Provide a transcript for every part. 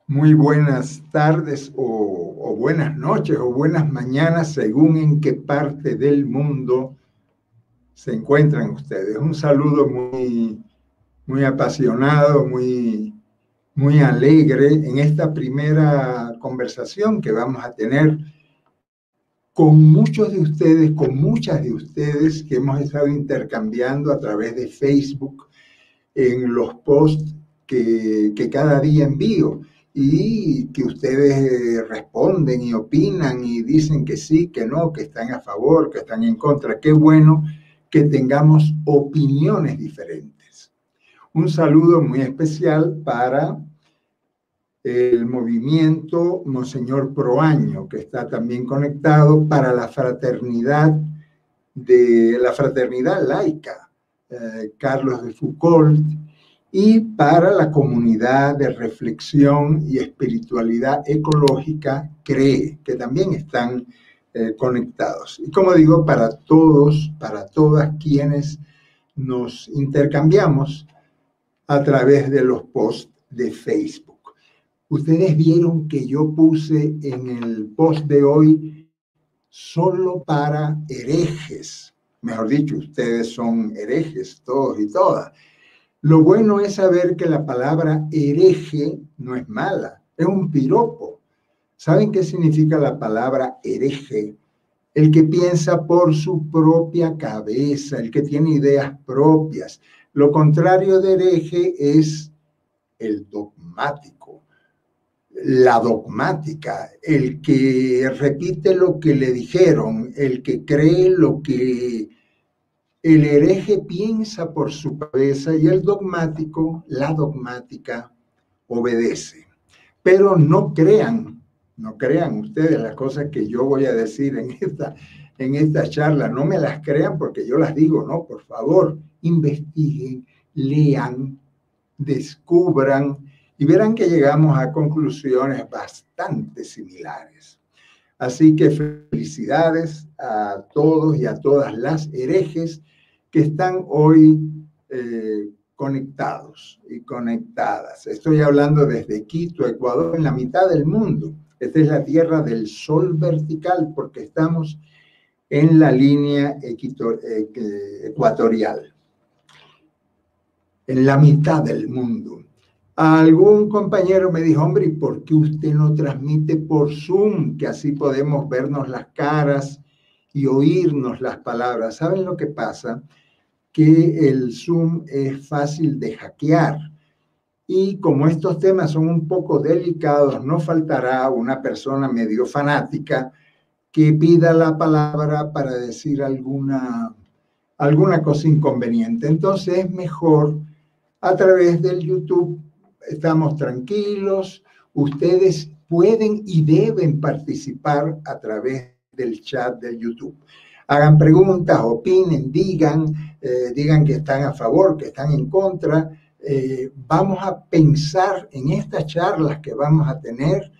Muy buenas tardes o buenas noches o buenas mañanas, según en qué parte del mundo se encuentran ustedes. Un saludo muy apasionado, muy alegre en esta primera conversación que vamos a tener con muchos de ustedes, con muchas de ustedes que hemos estado intercambiando a través de Facebook en los posts que cada día envío y que ustedes responden y opinan y dicen que sí, que no, que están a favor, que están en contra. Qué bueno que tengamos opiniones diferentes. Un saludo muy especial para el movimiento Monseñor Proaño, que está también conectado para la fraternidad laica, Carlos de Foucault, y para la comunidad de reflexión y espiritualidad ecológica CREE, que también están conectados. Y como digo, para todos, para todas quienes nos intercambiamos a través de los posts de Facebook. Ustedes vieron que yo puse en el post de hoy solo para herejes. Mejor dicho, ustedes son herejes, todos y todas. Lo bueno es saber que la palabra hereje no es mala, es un piropo. ¿Saben qué significa la palabra hereje? El que piensa por su propia cabeza, el que tiene ideas propias. Lo contrario de hereje es el dogmático, la dogmática, el que repite lo que le dijeron, el que cree lo que el hereje piensa por su cabeza y el dogmático, la dogmática, obedece. Pero no crean ustedes las cosas que yo voy a decir en esta charla, no me las crean porque yo las digo, no, por favor, investiguen, lean, descubran y verán que llegamos a conclusiones bastante similares. Así que felicidades a todos y a todas las herejes que están hoy conectados y conectadas. Estoy hablando desde Quito, Ecuador, en la mitad del mundo. Esta es la tierra del sol vertical porque estamos en la línea ecuatorial, en la mitad del mundo. Algún compañero me dijo, hombre, ¿y por qué usted no transmite por Zoom? Que así podemos vernos las caras y oírnos las palabras. ¿Saben lo que pasa? Que el Zoom es fácil de hackear. Y como estos temas son un poco delicados, no faltará una persona medio fanática que pida la palabra para decir alguna cosa inconveniente. Entonces es mejor a través del YouTube. Estamos tranquilos, ustedes pueden y deben participar a través del chat de YouTube. Hagan preguntas, opinen, digan que están a favor, que están en contra. Vamos a pensar en estas charlas que vamos a tener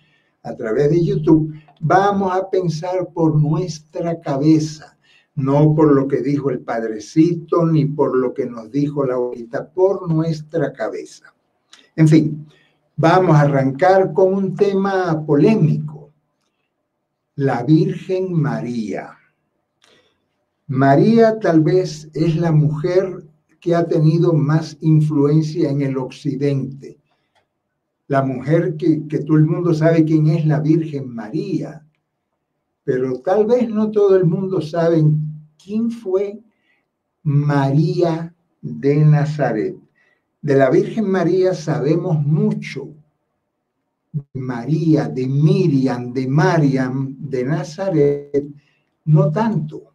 a través de YouTube, vamos a pensar por nuestra cabeza, no por lo que dijo el padrecito, ni por lo que nos dijo la abuelita, por nuestra cabeza. En fin, vamos a arrancar con un tema polémico, la Virgen María. María tal vez es la mujer que ha tenido más influencia en el occidente, la mujer que todo el mundo sabe quién es la Virgen María, pero tal vez no todo el mundo sabe quién fue María de Nazaret. De la Virgen María sabemos mucho. María, de Miriam, de Mariam, de Nazaret, no tanto.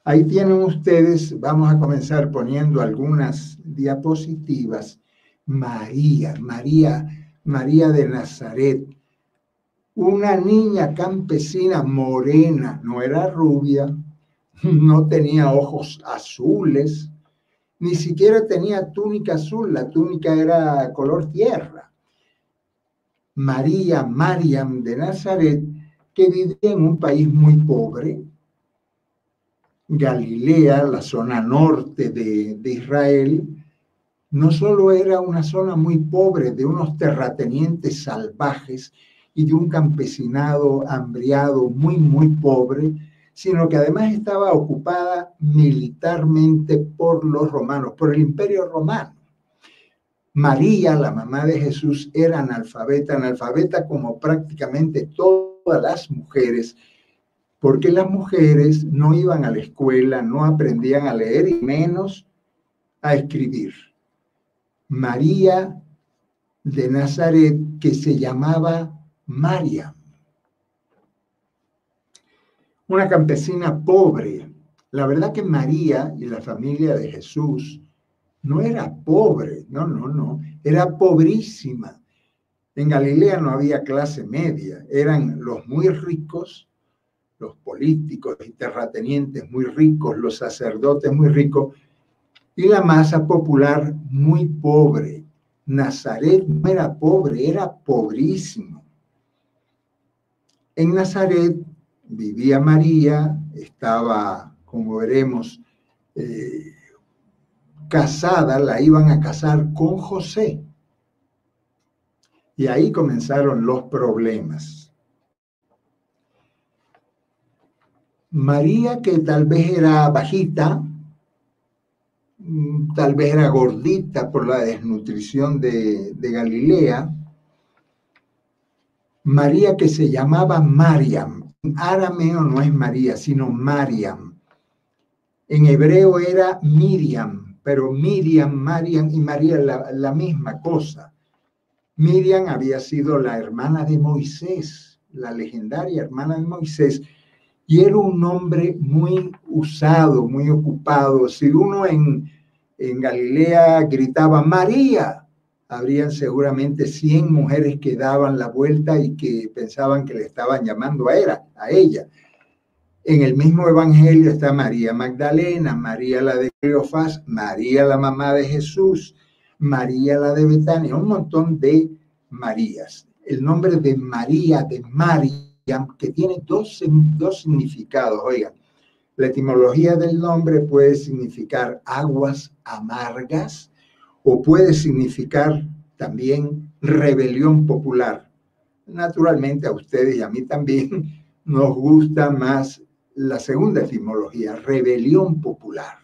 Ahí tienen ustedes, vamos a comenzar poniendo algunas diapositivas. María de Nazaret, una niña campesina morena, no era rubia, no tenía ojos azules, ni siquiera tenía túnica azul, la túnica era color tierra. Mariam de Nazaret, que vivía en un país muy pobre, Galilea, la zona norte de Israel, no solo era una zona muy pobre de unos terratenientes salvajes y de un campesinado hambriado muy pobre, sino que además estaba ocupada militarmente por los romanos, por el Imperio Romano. María, la mamá de Jesús, era analfabeta como prácticamente todas las mujeres, porque las mujeres no iban a la escuela, no aprendían a leer y menos a escribir. María de Nazaret, que se llamaba Mariam, una campesina pobre. La verdad que María y la familia de Jesús no era pobre, no, era pobrísima. En Galilea no había clase media, eran los muy ricos, los políticos y terratenientes muy ricos, los sacerdotes muy ricos, y la masa popular muy pobre. Nazaret no era pobre, era pobrísimo. En Nazaret vivía María, estaba, como veremos, casada, la iban a casar con José. Y ahí comenzaron los problemas. María, que tal vez era bajita, tal vez era gordita por la desnutrición de Galilea. María, que se llamaba Mariam. En arameo no es María, sino Mariam. En hebreo era Miriam, pero Miriam, Mariam y María la misma cosa. Miriam había sido la hermana de Moisés, la legendaria hermana de Moisés, y era un nombre muy usado, muy ocupado. Si uno en Galilea gritaba María, habrían seguramente 100 mujeres que daban la vuelta y que pensaban que le estaban llamando a ella. En el mismo evangelio está María Magdalena, María la de Cleofás, María la mamá de Jesús, María la de Betania, un montón de Marías. El nombre de María, de Mariam, que tiene dos significados. Oigan, la etimología del nombre puede significar aguas amargas o puede significar también rebelión popular. Naturalmente a ustedes y a mí también nos gusta más la segunda etimología, rebelión popular.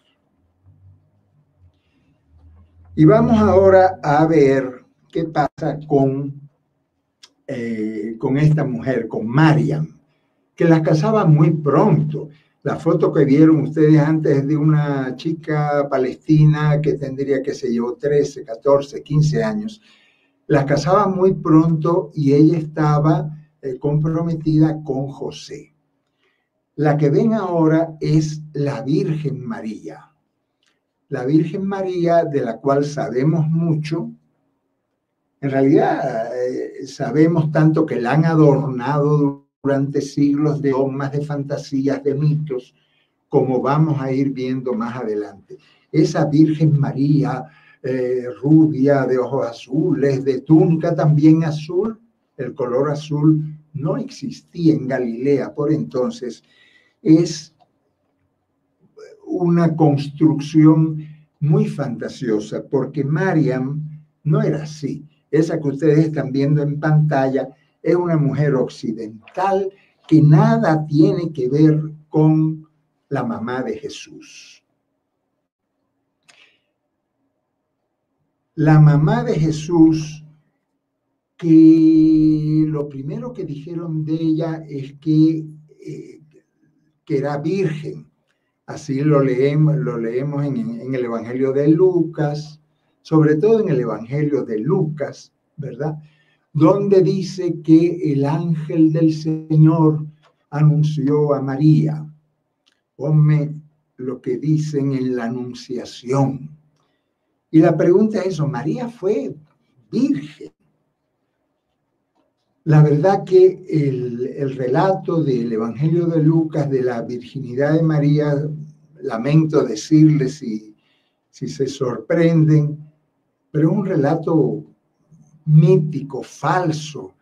Y vamos ahora a ver qué pasa con esta mujer, con Mariam, que la casaba muy pronto. La foto que vieron ustedes antes es de una chica palestina que tendría, qué sé yo, 13, 14, 15 años. La casaba muy pronto y ella estaba comprometida con José. La que ven ahora es la Virgen María. La Virgen María, de la cual sabemos mucho. En realidad, sabemos tanto que la han adornado durante siglos de dogmas, de fantasías, de mitos, como vamos a ir viendo más adelante. Esa Virgen María, rubia, de ojos azules, de túnica también azul, el color azul no existía en Galilea por entonces, es una construcción muy fantasiosa, porque Mariam no era así. Esa que ustedes están viendo en pantalla es una mujer occidental que nada tiene que ver con la mamá de Jesús. La mamá de Jesús, que lo primero que dijeron de ella es que era virgen. Así lo leemos en el Evangelio de Lucas, sobre todo en el Evangelio de Lucas, ¿verdad? Donde dice que el ángel del Señor anunció a María. Ponme lo que dicen en la Anunciación. Y la pregunta es eso, ¿María fue virgen? La verdad que el relato del Evangelio de Lucas de la virginidad de María, lamento decirles si se sorprenden, pero es un relato mítico, falso.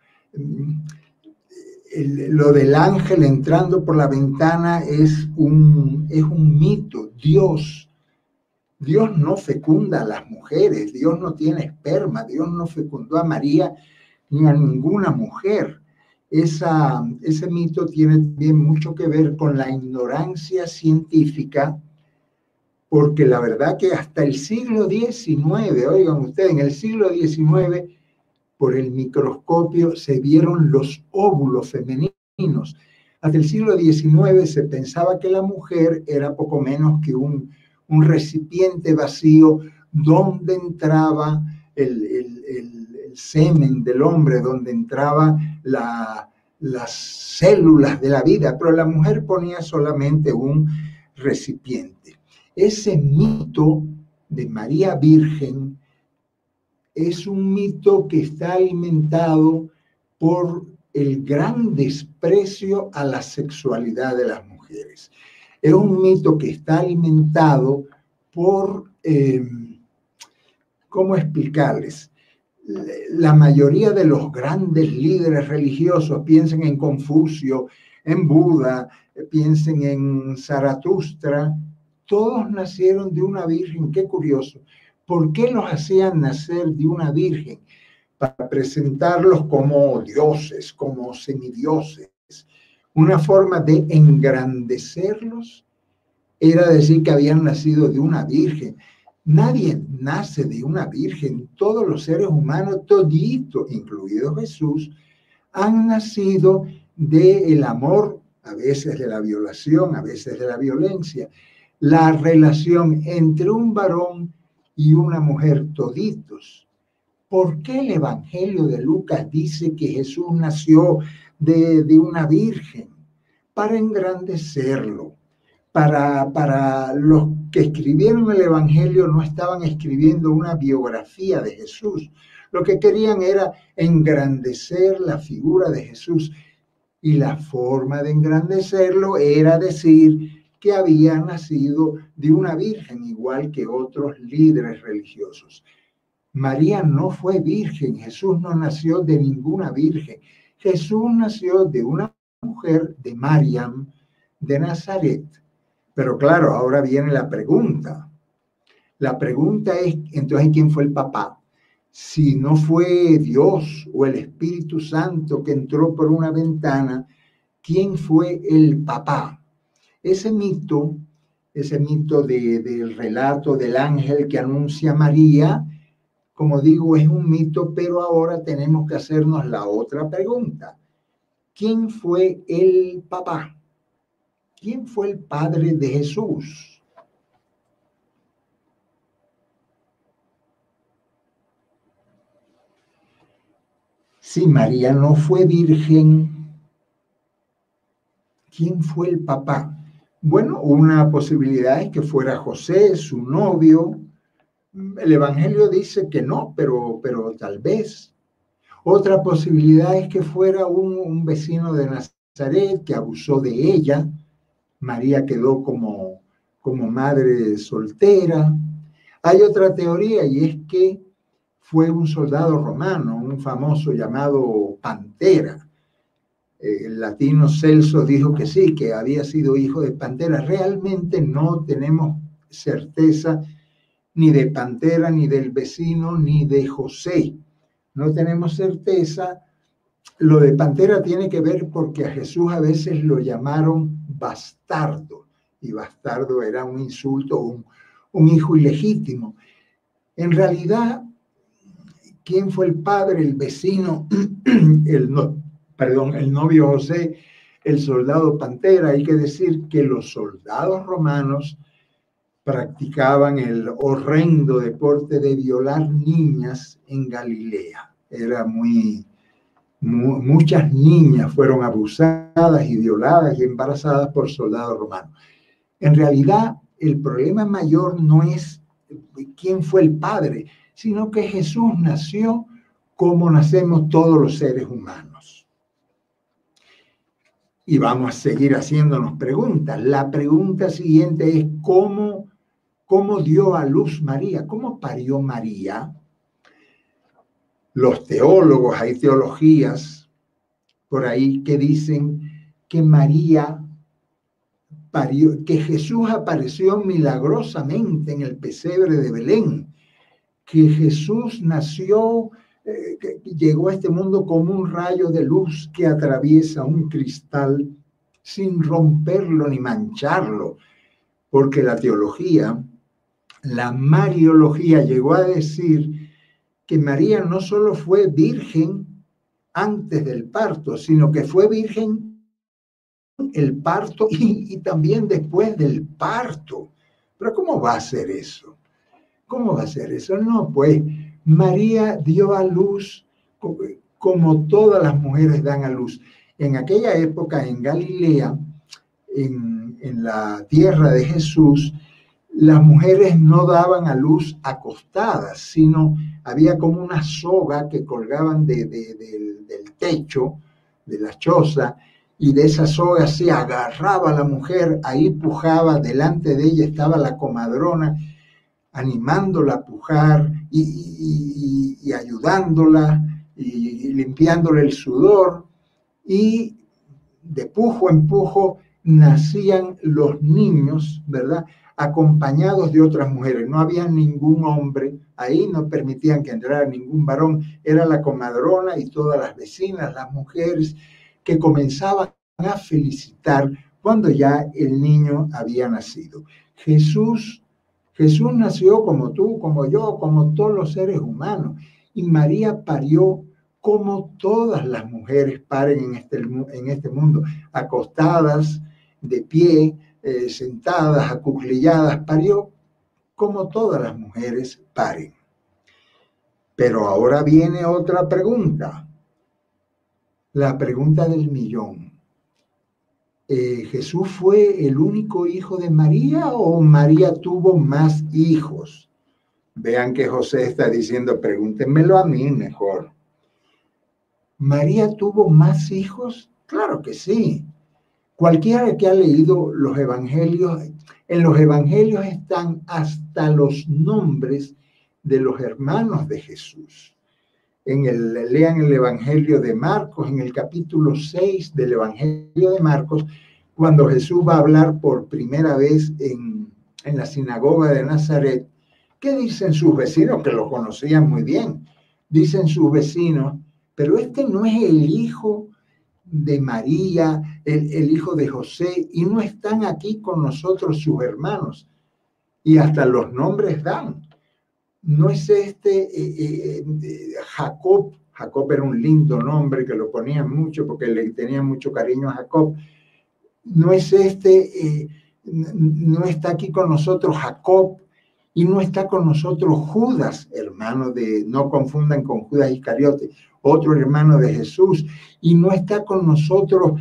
Lo del ángel entrando por la ventana es un mito. Dios Dios no fecunda a las mujeres, Dios no tiene esperma, Dios no fecundó a María ni a ninguna mujer. Ese mito tiene también mucho que ver con la ignorancia científica, porque la verdad que hasta el siglo XIX, oigan ustedes, en el siglo XIX, por el microscopio se vieron los óvulos femeninos. Hasta el siglo XIX se pensaba que la mujer era poco menos que un recipiente vacío donde entraba el semen del hombre, donde entraba las células de la vida, pero la mujer ponía solamente un recipiente. Ese mito de María Virgen es un mito que está alimentado por el gran desprecio a la sexualidad de las mujeres. Es un mito que está alimentado por, ¿cómo explicarles? La mayoría de los grandes líderes religiosos, piensen en Confucio, en Buda, piensen en Zaratustra, todos nacieron de una virgen. Qué curioso. ¿Por qué los hacían nacer de una virgen? Para presentarlos como dioses, como semidioses. Una forma de engrandecerlos era decir que habían nacido de una virgen. Nadie nace de una virgen. Todos los seres humanos, toditos, incluido Jesús, han nacido del amor, a veces de la violación, a veces de la violencia. La relación entre un varón y una mujer, toditos. ¿Por qué el Evangelio de Lucas dice que Jesús nació de una virgen? Para engrandecerlo. Para los que escribieron el Evangelio no estaban escribiendo una biografía de Jesús. Lo que querían era engrandecer la figura de Jesús. Y la forma de engrandecerlo era decir que había nacido de una virgen, igual que otros líderes religiosos. María no fue virgen, Jesús no nació de ninguna virgen. Jesús nació de una mujer, de Mariam, de Nazaret. Pero claro, ahora viene la pregunta. La pregunta es, entonces, ¿quién fue el papá? Si no fue Dios o el Espíritu Santo que entró por una ventana, ¿quién fue el papá? Ese mito del relato del ángel que anuncia a María, como digo, es un mito, pero ahora tenemos que hacernos la otra pregunta. ¿Quién fue el papá? ¿Quién fue el padre de Jesús? Si María no fue virgen, ¿quién fue el papá? Bueno, una posibilidad es que fuera José, su novio. El Evangelio dice que no, pero tal vez. Otra posibilidad es que fuera un vecino de Nazaret que abusó de ella. María quedó como madre soltera. Hay otra teoría y es que fue un soldado romano, un famoso llamado Pantera. El latino Celso dijo que sí, que había sido hijo de Pantera. Realmente no tenemos certeza ni de Pantera, ni del vecino, ni de José. No tenemos certeza. Lo de Pantera tiene que ver porque a Jesús a veces lo llamaron bastardo, y bastardo era un insulto, un hijo ilegítimo. En realidad, ¿quién fue el padre, el vecino, el novio José, el soldado Pantera? Hay que decir que los soldados romanos practicaban el horrendo deporte de violar niñas en Galilea. Era muchas niñas fueron abusadas y violadas y embarazadas por soldados romanos. En realidad, el problema mayor no es quién fue el padre, sino que Jesús nació como nacemos todos los seres humanos. Y vamos a seguir haciéndonos preguntas. La pregunta siguiente es ¿cómo dio a luz María? ¿Cómo parió María? Los teólogos, hay teologías por ahí que dicen que María que Jesús apareció milagrosamente en el pesebre de Belén, que Jesús nació, que llegó a este mundo como un rayo de luz que atraviesa un cristal sin romperlo ni mancharlo, porque la teología, la mariología, llegó a decir que María no solo fue virgen antes del parto, sino que fue virgen el parto y también después del parto. Pero ¿cómo va a ser eso? ¿Cómo va a ser eso? No, pues María dio a luz como todas las mujeres dan a luz. En aquella época, en Galilea, en la tierra de Jesús, las mujeres no daban a luz acostadas, sino había como una soga que colgaban del techo de la choza, y de esa soga se agarraba la mujer, ahí pujaba, delante de ella estaba la comadrona, animándola a pujar y ayudándola y limpiándole el sudor, y de pujo en pujo nacían los niños, ¿verdad?, acompañados de otras mujeres. No había ningún hombre ahí, no permitían que entrara ningún varón, era la comadrona y todas las vecinas, las mujeres, que comenzaban a felicitar cuando ya el niño había nacido. Jesús nació como tú, como yo, como todos los seres humanos, y María parió como todas las mujeres paren en este mundo, acostadas, de pie, sentadas, acuclilladas, parió como todas las mujeres paren. Pero ahora viene otra pregunta, la pregunta del millón. ¿Jesús fue el único hijo de María o María tuvo más hijos? Vean que José está diciendo, pregúntenmelo a mí mejor. ¿María tuvo más hijos? Claro que sí. Cualquiera que ha leído los evangelios, en los evangelios están hasta los nombres de los hermanos de Jesús. Lean el evangelio de Marcos, en el capítulo 6 del evangelio de Marcos, cuando Jesús va a hablar por primera vez en la sinagoga de Nazaret. ¿Qué dicen sus vecinos? Que lo conocían muy bien. Dicen sus vecinos, pero este no es el hijo de María, el hijo de José, y no están aquí con nosotros sus hermanos. Y hasta los nombres dan. No es Jacob. Jacob era un lindo nombre que lo ponían mucho porque le tenían mucho cariño a Jacob. No es no está aquí con nosotros Jacob, y no está con nosotros Judas, hermano de, no confundan con Judas Iscariote, otro hermano de Jesús, y no está con nosotros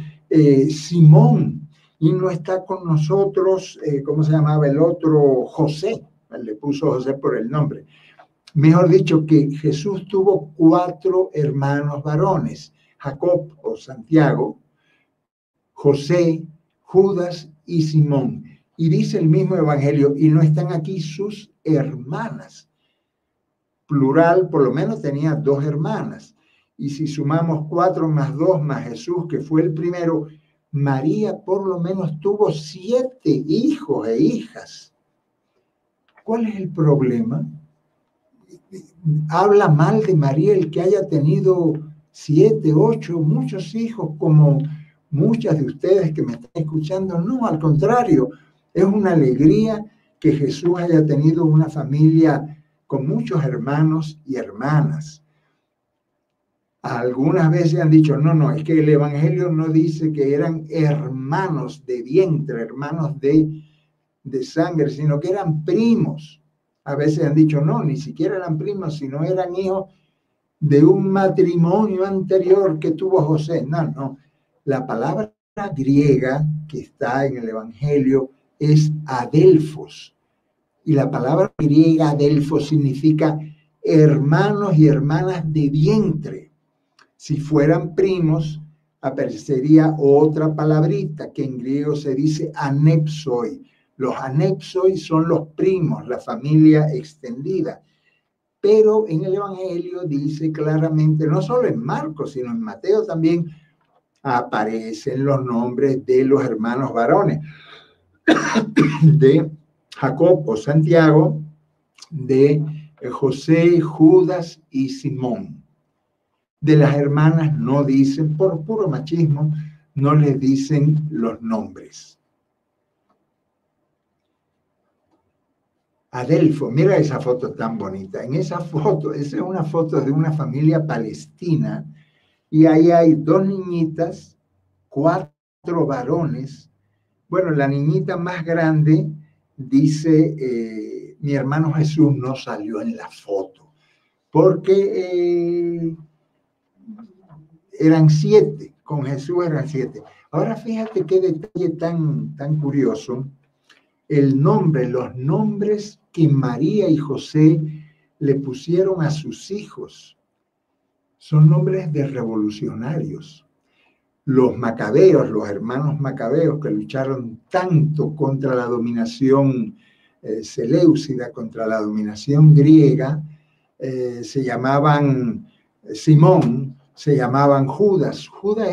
Simón, y no está con nosotros, ¿cómo se llamaba el otro? José, le puso José por el nombre. Mejor dicho, que Jesús tuvo 4 hermanos varones, Jacob o Santiago, José, Judas y Simón. Y dice el mismo evangelio, y no están aquí sus hermanas. Plural, por lo menos tenía 2 hermanas. Y si sumamos 4 más 2 más Jesús, que fue el primero, María por lo menos tuvo 7 hijos e hijas. ¿Cuál es el problema? Habla mal de María el que haya tenido 7, 8, muchos hijos, como muchas de ustedes que me están escuchando. No, al contrario, es una alegría que Jesús haya tenido una familia con muchos hermanos y hermanas. Algunas veces han dicho, no, es que el evangelio no dice que eran hermanos de vientre, hermanos de sangre, sino que eran primos. A veces han dicho, no, ni siquiera eran primos, sino eran hijos de un matrimonio anterior que tuvo José. No. La palabra griega que está en el evangelio es adelphos. Y la palabra griega adelphos significa hermanos y hermanas de vientre. Si fueran primos, aparecería otra palabrita que en griego se dice anepsoi. Los anepsoi son los primos, la familia extendida. Pero en el evangelio dice claramente, no solo en Marcos, sino en Mateo también, aparecen los nombres de los hermanos varones. de Jacob o Santiago, de José, Judas y Simón. De las hermanas no dicen, por puro machismo, no les dicen los nombres. Adelfo, mira esa foto tan bonita. En esa foto, esa es una foto de una familia palestina y ahí hay 2 niñitas, 4 varones. Bueno, la niñita más grande dice, mi hermano Jesús no salió en la foto porque eran 7, con Jesús eran 7. Ahora fíjate qué detalle tan curioso. Los nombres que María y José le pusieron a sus hijos son nombres de revolucionarios. Los macabeos, los hermanos macabeos que lucharon tanto contra la dominación seleucida, contra la dominación griega, se llamaban Simón, se llamaban Judas. Judas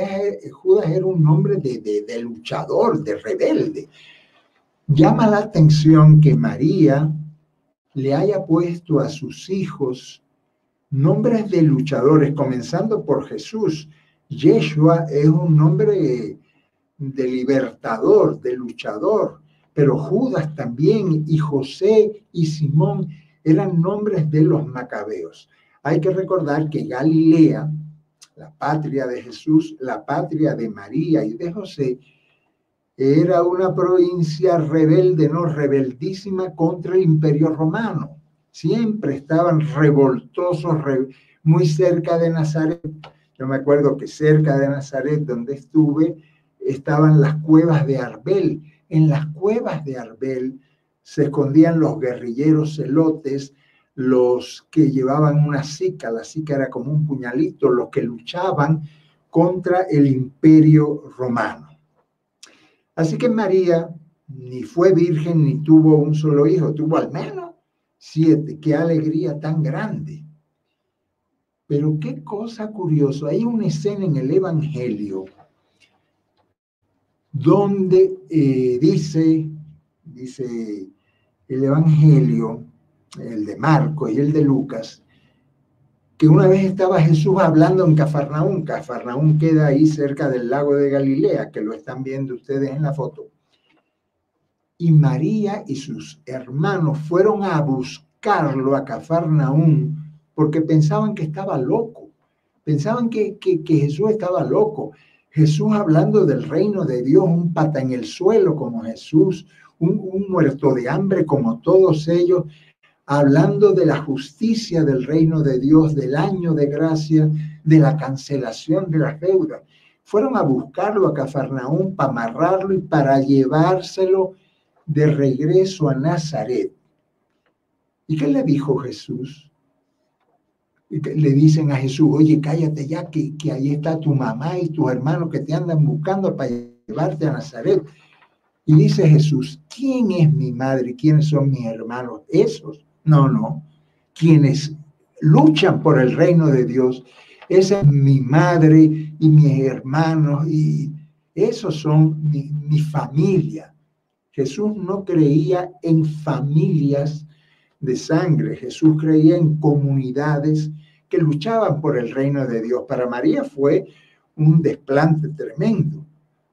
era un nombre de luchador, de rebelde. Llama la atención que María le haya puesto a sus hijos nombres de luchadores, comenzando por Jesús. Yeshua es un nombre de libertador, de luchador, pero Judas también, y José y Simón eran nombres de los macabeos. Hay que recordar que Galilea, la patria de Jesús, la patria de María y de José, era una provincia rebelde, no rebeldísima contra el Imperio Romano. Siempre estaban revoltosos, muy cerca de Nazaret. Yo me acuerdo que cerca de Nazaret, donde estuve, estaban las cuevas de Arbel. En las cuevas de Arbel se escondían los guerrilleros celotes, los que llevaban una sica, la sica era como un puñalito, los que luchaban contra el Imperio Romano. Así que María ni fue virgen ni tuvo un solo hijo, tuvo al menos 7. ¡Qué alegría tan grande! Pero qué cosa curiosa, hay una escena en el Evangelio donde dice el Evangelio, el de Marcos y el de Lucas, que una vez estaba Jesús hablando en Cafarnaúm. Cafarnaúm queda ahí cerca del lago de Galilea, que lo están viendo ustedes en la foto. Y María y sus hermanos fueron a buscarlo a Cafarnaúm porque pensaban que estaba loco. Pensaban que Jesús estaba loco. Jesús hablando del reino de Dios, un pata en el suelo como Jesús, un muerto de hambre como todos ellos, hablando de la justicia del reino de Dios, del año de gracia, de la cancelación de las deudas. Fueron a buscarlo a Cafarnaúm para amarrarlo y para llevárselo de regreso a Nazaret. ¿Y qué le dijo Jesús? Le dicen a Jesús, oye, cállate ya, que ahí está tu mamá y tus hermanos que te andan buscando para llevarte a Nazaret. Y dice Jesús, ¿quién es mi madre y quiénes son mis hermanos? Esos. No. Quienes luchan por el reino de Dios, esa es mi madre y mis hermanos, y esos son mi familia. Jesús no creía en familias de sangre, Jesús creía en comunidades que luchaban por el reino de Dios. Para María fue un desplante tremendo.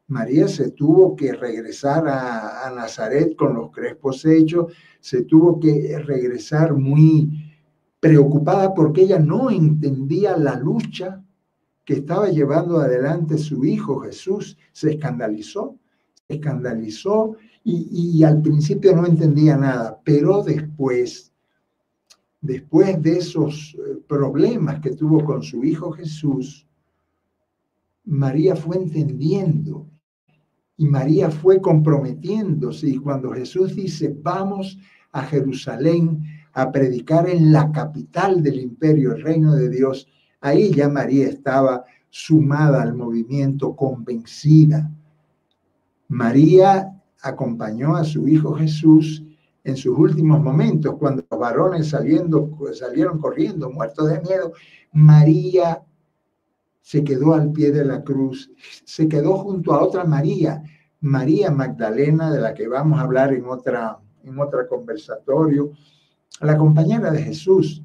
María se tuvo que regresar a Nazaret con los crespos hechos, se tuvo que regresar muy preocupada porque ella no entendía la lucha que estaba llevando adelante su hijo Jesús. Se escandalizó y al principio no entendía nada, pero después de esos problemas que tuvo con su hijo Jesús, María fue entendiendo. Y María fue comprometiéndose, y cuando Jesús dice, vamos a Jerusalén a predicar en la capital del imperio, el reino de Dios, ahí ya María estaba sumada al movimiento, convencida. María acompañó a su hijo Jesús en sus últimos momentos, cuando los varones salieron corriendo, muertos de miedo. María se quedó al pie de la cruz, se quedó junto a otra María, María Magdalena, de la que vamos a hablar en otro conversatorio, la compañera de Jesús,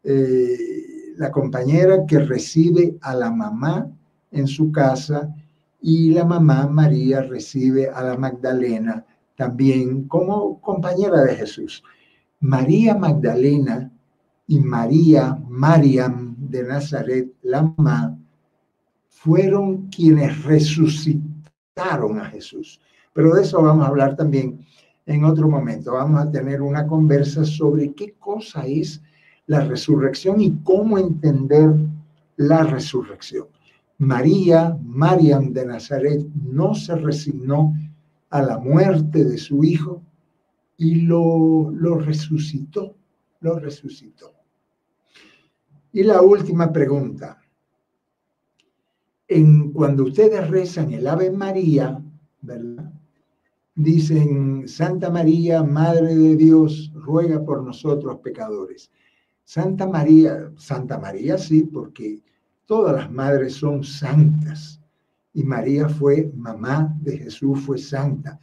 la compañera que recibe a la mamá en su casa, y la mamá María recibe a la Magdalena también como compañera de Jesús. María Magdalena y Mariam de Nazaret, la mamá, fueron quienes resucitaron a Jesús. Pero de eso vamos a hablar también en otro momento. Vamos a tener una conversa sobre qué cosa es la resurrección y cómo entender la resurrección. Mariam de Nazaret, no se resignó a la muerte de su hijo y lo resucitó, lo resucitó. Y la última pregunta. Cuando ustedes rezan el Ave María, ¿verdad? Dicen: Santa María, Madre de Dios, ruega por nosotros pecadores. Santa María sí, porque todas las madres son santas. Y María fue mamá de Jesús, fue santa.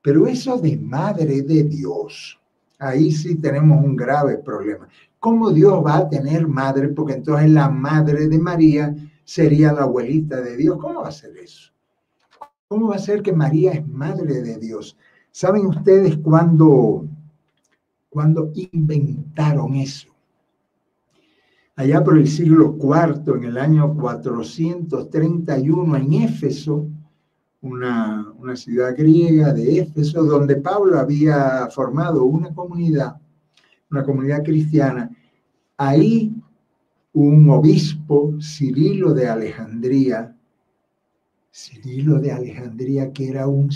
Pero eso de Madre de Dios, ahí sí tenemos un grave problema. ¿Cómo Dios va a tener madre? Porque entonces la madre de María sería la abuelita de Dios. ¿Cómo va a ser eso? ¿Cómo va a ser que María es madre de Dios? ¿Saben ustedes cuándo inventaron eso? Allá por el siglo IV, en el año 431, en Éfeso, una ciudad griega de Éfeso, donde Pablo había formado una comunidad cristiana. Ahí un obispo, Cirilo de Alejandría, que era un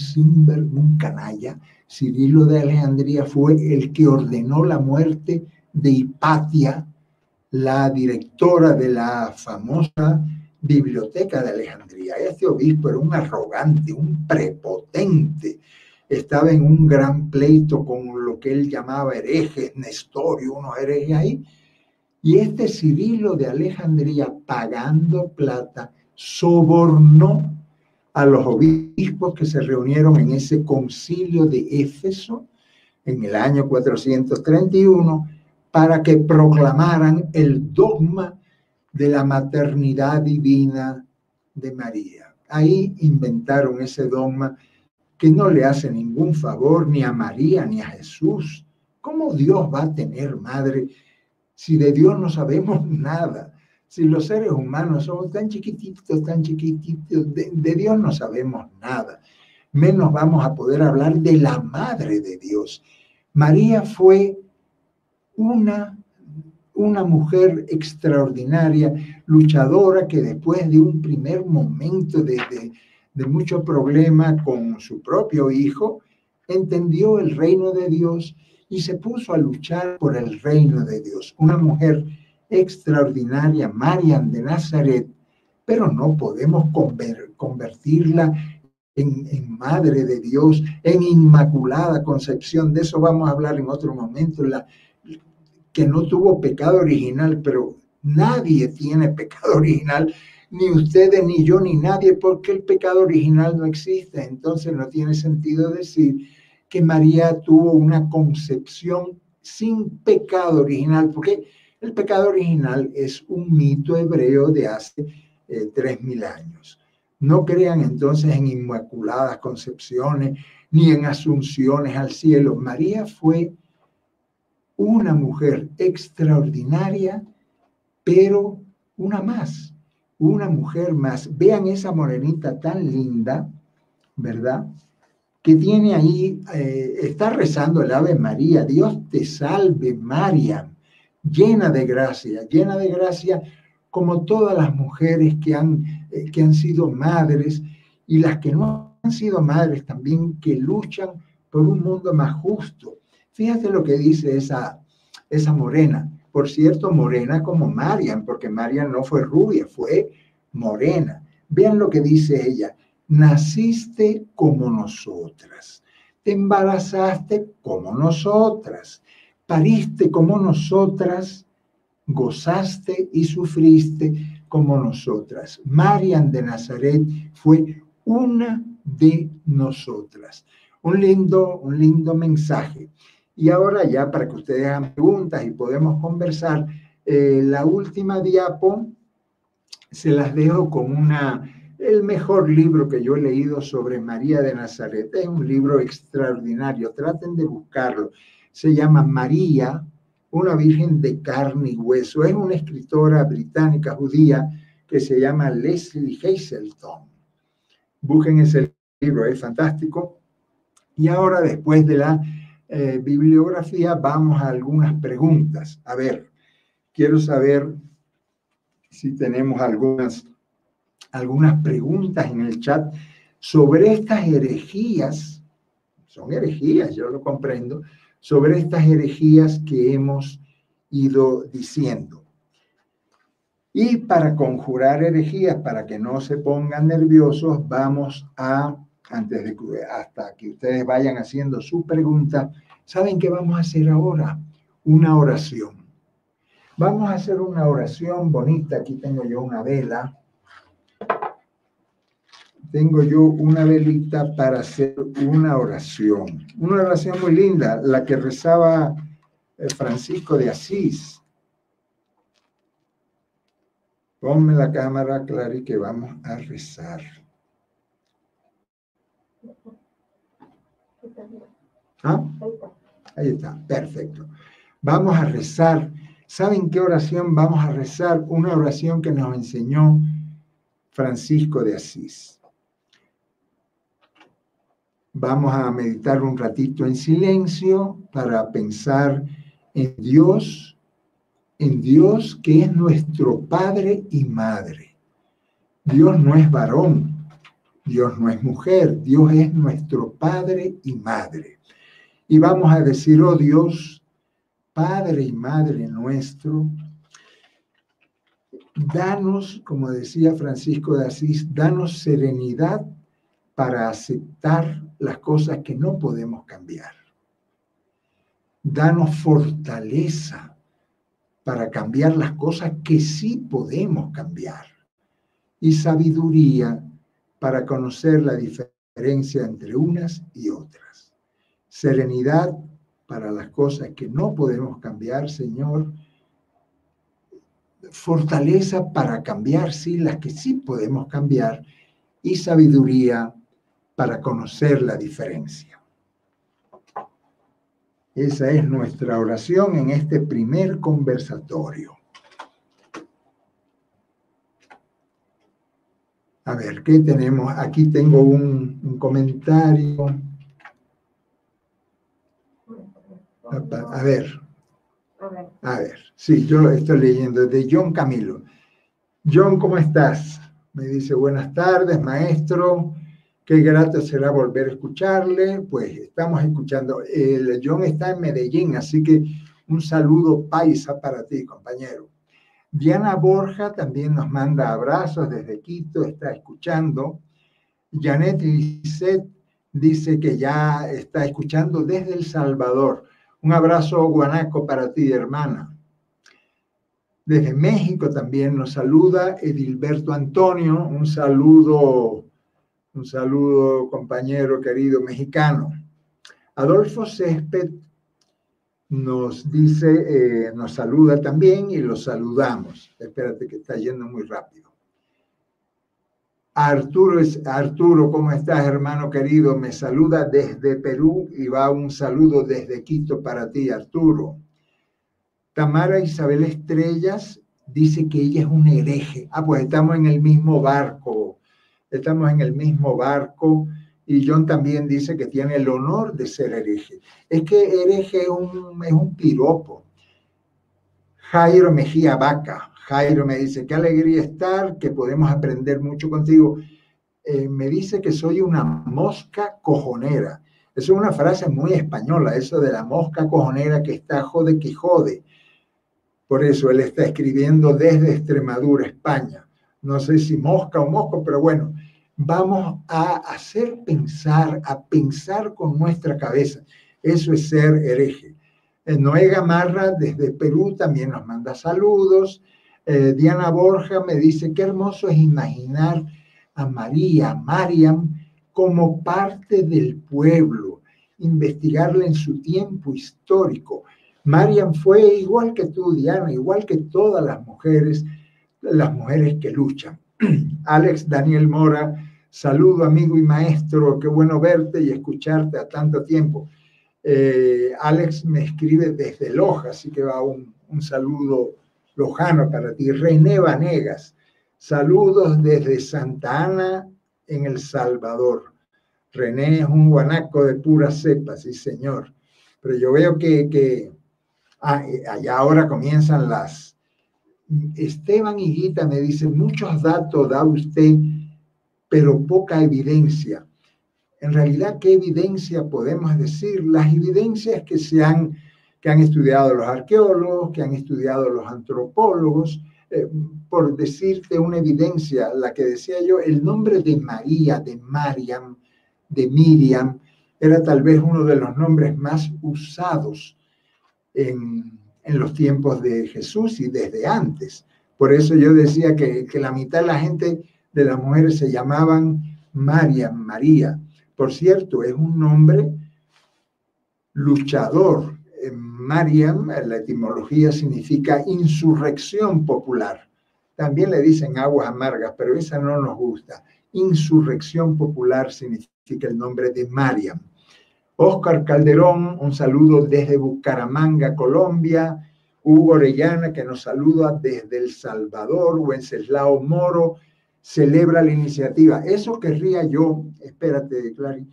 canalla. Cirilo de Alejandría fue el que ordenó la muerte de Hipatia, la directora de la famosa Biblioteca de Alejandría. Este obispo era un arrogante, un prepotente. Estaba en un gran pleito con lo que él llamaba herejes, Nestorio, unos herejes ahí. Y este Cirilo de Alejandría, pagando plata, sobornó a los obispos que se reunieron en ese concilio de Éfeso en el año 431 para que proclamaran el dogma de la maternidad divina de María. Ahí inventaron ese dogma que no le hace ningún favor ni a María ni a Jesús. ¿Cómo Dios va a tener madre si de Dios no sabemos nada? Si los seres humanos somos tan chiquititos, de Dios no sabemos nada. Menos vamos a poder hablar de la madre de Dios. María fue una mujer extraordinaria, luchadora, que después de un primer momento de mucho problema con su propio hijo, entendió el reino de Dios y se puso a luchar por el reino de Dios. Una mujer extraordinaria, Mariam de Nazaret, pero no podemos convertirla en Madre de Dios, en Inmaculada Concepción. De eso vamos a hablar en otro momento, que no tuvo pecado original, pero nadie tiene pecado original, ni ustedes, ni yo, ni nadie, porque el pecado original no existe. Entonces no tiene sentido decir que María tuvo una concepción sin pecado original, porque el pecado original es un mito hebreo de hace 3000 años. No crean entonces en inmaculadas concepciones, ni en asunciones al cielo. María fue una mujer extraordinaria, pero una mujer más. Vean esa morenita tan linda, ¿verdad? Que tiene ahí, está rezando el Ave María. Dios te salve, María, llena de gracia, como todas las mujeres que han sido madres, y las que no han sido madres también, que luchan por un mundo más justo. Fíjate lo que dice esa morena. Por cierto, morena como Mariam, porque Mariam no fue rubia, fue morena. Vean lo que dice ella. Naciste como nosotras, te embarazaste como nosotras, pariste como nosotras, gozaste y sufriste como nosotras. Mariam de Nazaret fue una de nosotras. Un lindo mensaje. Y ahora ya para que ustedes hagan preguntas y podemos conversar, la última diapo se las dejo con el mejor libro que yo he leído sobre María de Nazaret. Es un libro extraordinario, traten de buscarlo. Se llama María, una virgen de carne y hueso. Es una escritora británica judía que se llama Leslie Hazelton. Busquen ese libro, es fantástico. Y ahora, después de la bibliografía, vamos a algunas preguntas. A ver, quiero saber si tenemos algunas preguntas en el chat sobre estas herejías. Son herejías, yo lo comprendo, sobre estas herejías que hemos ido diciendo. Y para conjurar herejías, para que no se pongan nerviosos, vamos a, hasta que ustedes vayan haciendo su pregunta, ¿saben qué vamos a hacer ahora? Una oración. Vamos a hacer una oración bonita. Aquí tengo yo una vela. Tengo yo una velita para hacer una oración. Una oración muy linda, la que rezaba Francisco de Asís. Ponme la cámara, Clary, que vamos a rezar. ¿Ah? Ahí está, perfecto. Vamos a rezar. ¿Saben qué oración vamos a rezar? Una oración que nos enseñó Francisco de Asís. Vamos a meditar un ratito en silencio para pensar en Dios que es nuestro Padre y Madre. Dios no es varón, Dios no es mujer, Dios es nuestro Padre y Madre. Y vamos a decir, oh Dios, Padre y Madre nuestro, danos, como decía Francisco de Asís, danos serenidad para aceptar las cosas que no podemos cambiar. Danos fortaleza para cambiar las cosas que sí podemos cambiar. Y sabiduría para conocer la diferencia entre unas y otras. Serenidad para las cosas que no podemos cambiar, Señor. Fortaleza para cambiar, sí, las que sí podemos cambiar. Y sabiduría para conocer la diferencia. Esa es nuestra oración en este primer conversatorio. A ver, ¿qué tenemos? Aquí tengo un comentario. A ver, sí, yo estoy leyendo de John Camilo. John, ¿cómo estás? Me dice, buenas tardes, maestro. Qué grato será volver a escucharle. Pues estamos escuchando. John está en Medellín, así que un saludo paisa para ti, compañero. Diana Borja también nos manda abrazos desde Quito, está escuchando. Janet Lisset dice que ya está escuchando desde El Salvador. Un abrazo guanaco para ti, hermana. Desde México también nos saluda Edilberto Antonio. Un saludo, compañero querido mexicano. Adolfo Césped nos dice, nos saluda también y lo saludamos. Espérate que está yendo muy rápido. Arturo, ¿cómo estás, hermano querido? Me saluda desde Perú y va un saludo desde Quito para ti, Arturo. Tamara Isabel Estrellas dice que ella es un hereje. Pues estamos en el mismo barco. Y John también dice que tiene el honor de ser hereje. Es que hereje es un piropo. Jairo Mejía Vaca. Jairo me dice, qué alegría estar, que podemos aprender mucho contigo. Me dice que soy una mosca cojonera. Eso es una frase muy española, eso de la mosca cojonera que está jode que jode. Por eso él está escribiendo desde Extremadura, España. No sé si mosca o mosco, pero bueno, vamos a hacer pensar, a pensar con nuestra cabeza. Eso es ser hereje. Noé Gamarra desde Perú también nos manda saludos. Diana Borja me dice, qué hermoso es imaginar a María, Mariam, como parte del pueblo, investigarla en su tiempo histórico. Mariam fue igual que tú, Diana, igual que todas las mujeres que luchan. Alex Daniel Mora, saludo amigo y maestro, qué bueno verte y escucharte a tanto tiempo. Alex me escribe desde Loja, así que va un saludo lojano para ti. René Vanegas, saludos desde Santa Ana, en El Salvador. René es un guanaco de pura cepa, sí señor. Pero yo veo que allá ahora comienzan las... Esteban Higuita me dice, muchos datos da usted, pero poca evidencia. En realidad, ¿qué evidencia podemos decir? Las evidencias que han estudiado los arqueólogos, que han estudiado los antropólogos. Por decirte una evidencia, la que decía yo, el nombre de María, de Mariam, de Miriam, era tal vez uno de los nombres más usados en los tiempos de Jesús y desde antes. Por eso yo decía que la mitad de la gente, de las mujeres, se llamaban Mariam, María. Por cierto, es un nombre luchador. Mariam, la etimología significa insurrección popular. También le dicen aguas amargas, pero esa no nos gusta. Insurrección popular significa el nombre de Mariam. Oscar Calderón, un saludo desde Bucaramanga, Colombia. Hugo Orellana, que nos saluda desde El Salvador. Wenceslao Moro celebra la iniciativa. Eso querría yo, espérate, Clary,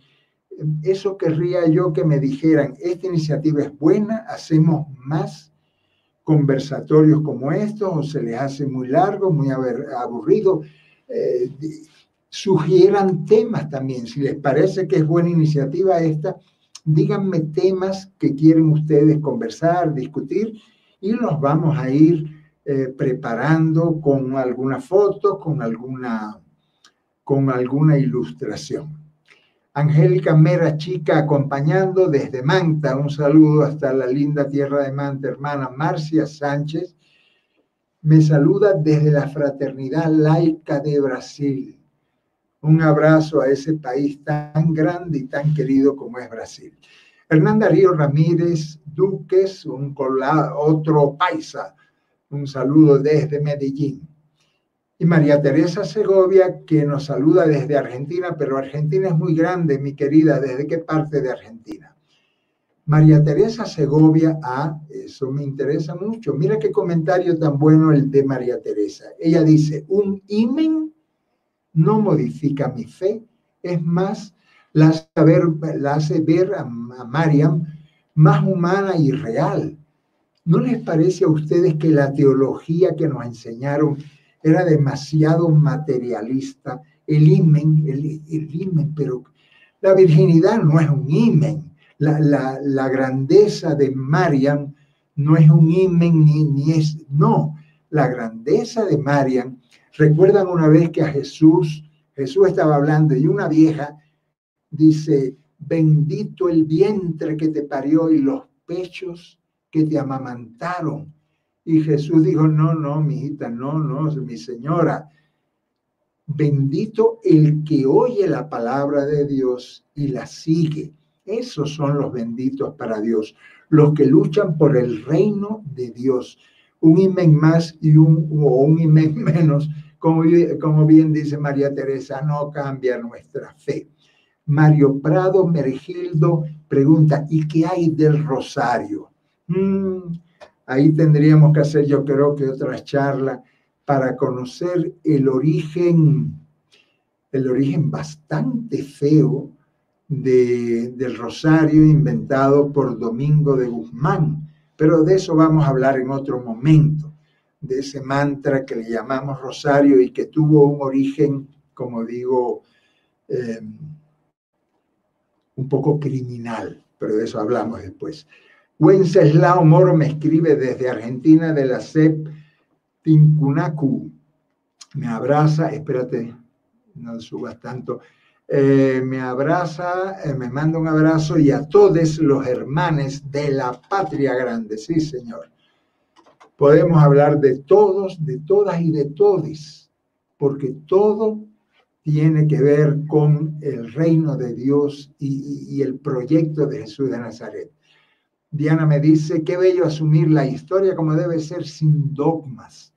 eso querría yo que me dijeran, esta iniciativa es buena, hacemos más conversatorios como estos, o se les hace muy largo, muy aburrido. Sugieran temas también. Si les parece que es buena iniciativa esta, díganme temas que quieren ustedes conversar, discutir, y los vamos a ir preparando con alguna foto, con alguna ilustración. Angélica Mera Chica acompañando desde Manta. Un saludo hasta la linda tierra de Manta, hermana Marcia Sánchez. Me saluda desde la Fraternidad Laica de Brasil. Un abrazo a ese país tan grande y tan querido como es Brasil. Hernán Darío Ramírez Duques, otro paisa. Un saludo desde Medellín. Y María Teresa Segovia, que nos saluda desde Argentina, pero Argentina es muy grande, mi querida. ¿Desde qué parte de Argentina? María Teresa Segovia, eso me interesa mucho. Mira qué comentario tan bueno el de María Teresa. Ella dice, un himen no modifica mi fe, es más, la hace ver a Mariam más humana y real. ¿No les parece a ustedes que la teología que nos enseñaron era demasiado materialista? El himen, pero la virginidad no es un himen. La grandeza de Mariam no es un himen no. La grandeza de Mariam, recuerdan una vez que a Jesús estaba hablando y una vieja dice, bendito el vientre que te parió y los pechos que te amamantaron. Y Jesús dijo, no, mi hijita, no, mi señora. Bendito el que oye la palabra de Dios y la sigue. Esos son los benditos para Dios, los que luchan por el reino de Dios. Un himen más o un himen menos, como bien dice María Teresa, no cambia nuestra fe. Mario Prado Mergildo pregunta, ¿y qué hay del rosario? Ahí tendríamos que hacer, yo creo que otra charla para conocer el origen bastante feo del rosario inventado por Domingo de Guzmán. Pero de eso vamos a hablar en otro momento, de ese mantra que le llamamos rosario y que tuvo un origen, como digo, un poco criminal, pero de eso hablamos después. Wenceslao Moro me escribe desde Argentina, de la CEP Tincunacu. Me abraza, espérate, no subas tanto. Me abraza, me manda un abrazo y a todos los hermanos de la patria grande. Sí, señor. Podemos hablar de todos, de todas y de todes, porque todo tiene que ver con el reino de Dios y el proyecto de Jesús de Nazaret. Diana me dice, qué bello asumir la historia como debe ser, sin dogmas.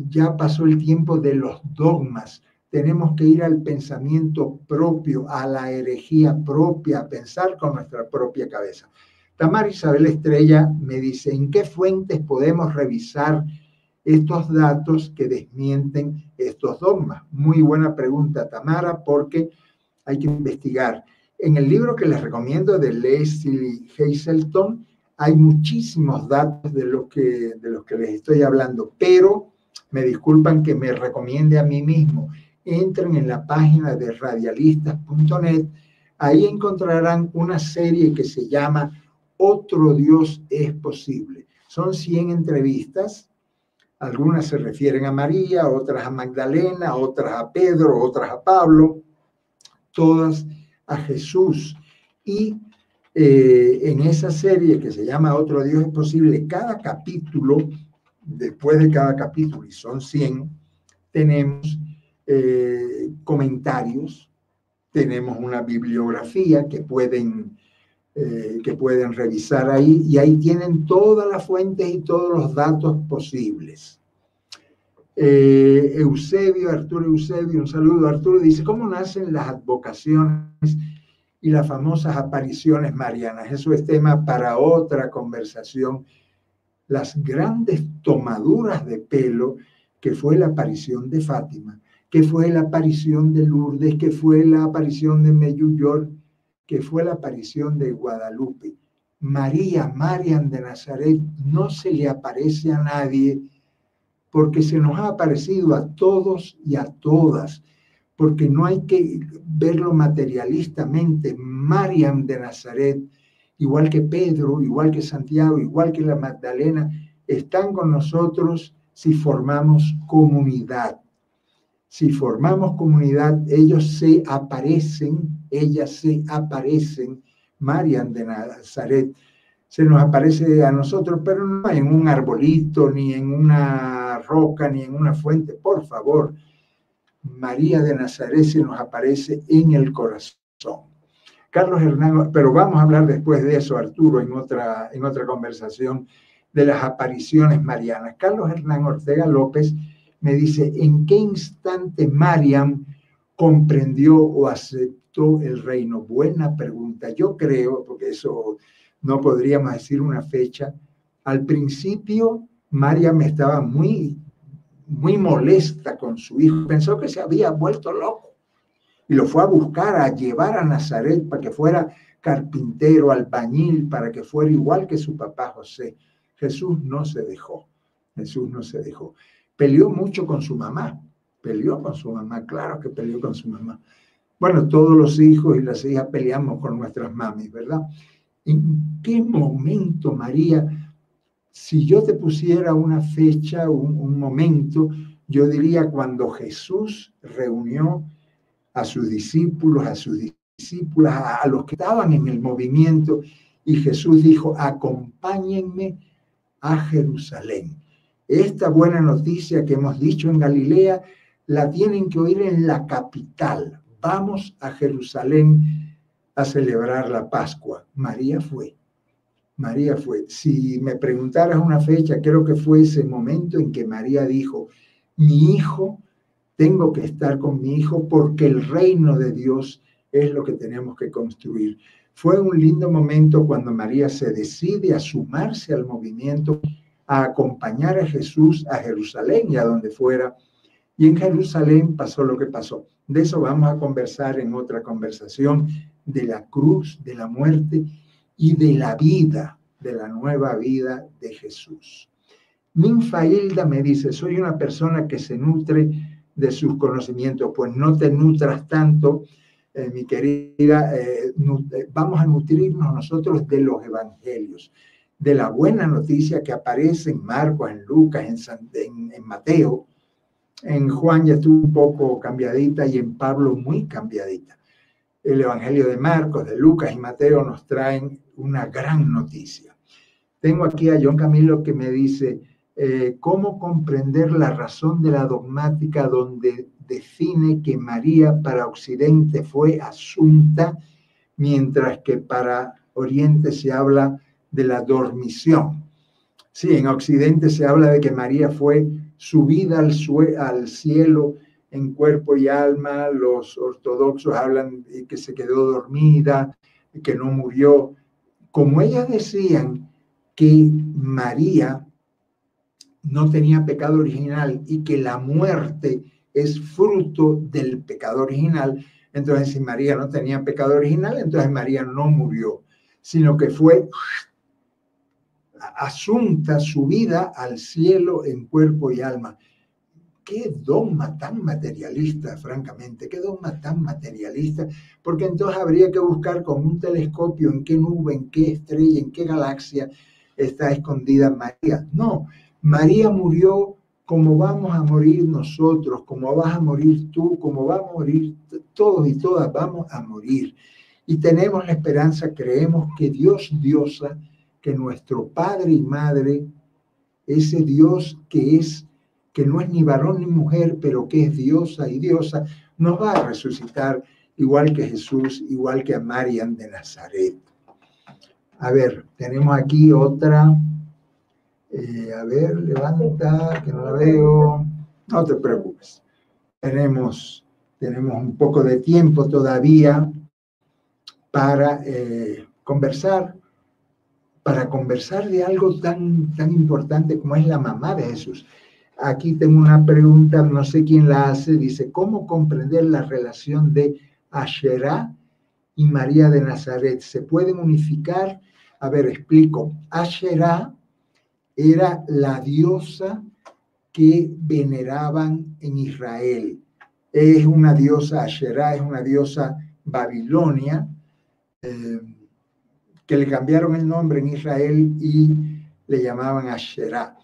Ya pasó el tiempo de los dogmas. Tenemos que ir al pensamiento propio, a la herejía propia, a pensar con nuestra propia cabeza. Tamara Isabel Estrella me dice, ¿en qué fuentes podemos revisar estos datos que desmienten estos dogmas? Muy buena pregunta, Tamara, porque hay que investigar. En el libro que les recomiendo de Leslie Hazelton hay muchísimos datos de los que les estoy hablando, pero me disculpan que me recomiende a mí mismo. Entren en la página de radialistas.net, ahí encontrarán una serie que se llama Otro Dios es Posible. Son 100 entrevistas, algunas se refieren a María, otras a Magdalena, otras a Pedro, otras a Pablo, todas a Jesús. Y en esa serie que se llama Otro Dios es Posible, cada capítulo, después de cada capítulo, y son 100, tenemos comentarios, tenemos una bibliografía que pueden revisar ahí, y ahí tienen todas las fuentes y todos los datos posibles. Arturo Eusebio, un saludo. Arturo dice, ¿cómo nacen las advocaciones y las famosas apariciones marianas? Eso es tema para otra conversación. Las grandes tomaduras de pelo, que fue la aparición de Fátima, que fue la aparición de Lourdes, que fue la aparición de Medjugorje, que fue la aparición de Guadalupe. María, Mariam de Nazaret, no se le aparece a nadie, porque se nos ha aparecido a todos y a todas, porque no hay que verlo materialistamente. Mariam de Nazaret, igual que Pedro, igual que Santiago, igual que la Magdalena, están con nosotros si formamos comunidad. Si formamos comunidad, ellos se aparecen, ellas se aparecen. Mariam de Nazaret se nos aparece a nosotros, pero no en un arbolito, ni en una roca, ni en una fuente. Por favor, María de Nazaret se nos aparece en el corazón. Carlos Hernán, pero vamos a hablar después de eso, Arturo, en otra conversación, de las apariciones marianas. Carlos Hernán Ortega López me dice, ¿en qué instante Mariam comprendió o aceptó el reino? Buena pregunta. Yo creo, porque eso no podríamos decir una fecha, al principio Mariam estaba muy molesta con su hijo, pensó que se había vuelto loco y lo fue a buscar, a llevar a Nazaret para que fuera carpintero, albañil, para que fuera igual que su papá José. Jesús no se dejó, Jesús no se dejó. Peleó mucho con su mamá, claro que peleó con su mamá. Bueno, todos los hijos y las hijas peleamos con nuestras mamis, ¿verdad? ¿En qué momento, María, si yo te pusiera una fecha, un momento, yo diría cuando Jesús reunió a sus discípulos, a sus discípulas, a los que estaban en el movimiento, y Jesús dijo, acompáñenme a Jerusalén. Esta buena noticia que hemos dicho en Galilea, la tienen que oír en la capital. Vamos a Jerusalén a celebrar la Pascua. María fue. Si me preguntaras una fecha, creo que fue ese momento en que María dijo, mi hijo, tengo que estar con mi hijo porque el reino de Dios es lo que tenemos que construir. Fue un lindo momento cuando María se decide a sumarse al movimiento, a acompañar a Jesús a Jerusalén y a donde fuera. Y en Jerusalén pasó lo que pasó. De eso vamos a conversar en otra conversación, de la cruz, de la muerte y de la vida, de la nueva vida de Jesús. Ninfa Hilda me dice, soy una persona que se nutre de sus conocimientos. Pues no te nutras tanto, mi querida, vamos a nutrirnos nosotros de los evangelios, de la buena noticia que aparece en Marcos, en Lucas, en Mateo. En Juan ya estuvo un poco cambiadita y en Pablo muy cambiadita. El evangelio de Marcos, de Lucas y Mateo nos traen una gran noticia. Tengo aquí a John Camilo que me dice, cómo comprender la razón de la dogmática donde define que María para Occidente fue asunta, mientras que para Oriente se habla de la dormición. Sí, en Occidente se habla de que María fue subida al cielo en cuerpo y alma. Los ortodoxos hablan de que se quedó dormida, que no murió. Como ellas decían que María no tenía pecado original y que la muerte es fruto del pecado original, entonces si María no tenía pecado original, entonces María no murió, sino que fue asunta, subida al cielo en cuerpo y alma. Qué dogma tan materialista, francamente, qué dogma tan materialista, porque entonces habría que buscar con un telescopio en qué nube, en qué estrella, en qué galaxia está escondida María. No, María murió como vamos a morir nosotros, como vas a morir tú, como vamos a morir todos y todas, vamos a morir. Y tenemos la esperanza, creemos que Dios, diosa, que nuestro Padre y Madre, ese Dios que no es ni varón ni mujer, pero que es diosa y diosa, nos va a resucitar igual que Jesús, igual que a Mariam de Nazaret. A ver, tenemos aquí otra. A ver, levanta, que no la veo. No te preocupes. Tenemos un poco de tiempo todavía para conversar de algo tan importante como es la mamá de Jesús. Aquí tengo una pregunta, no sé quién la hace, dice, ¿cómo comprender la relación de Asherá y María de Nazaret? ¿Se pueden unificar? A ver, explico. Asherá era la diosa que veneraban en Israel. Es una diosa, Asherá es una diosa babilonia, que le cambiaron el nombre en Israel y le llamaban Asherá.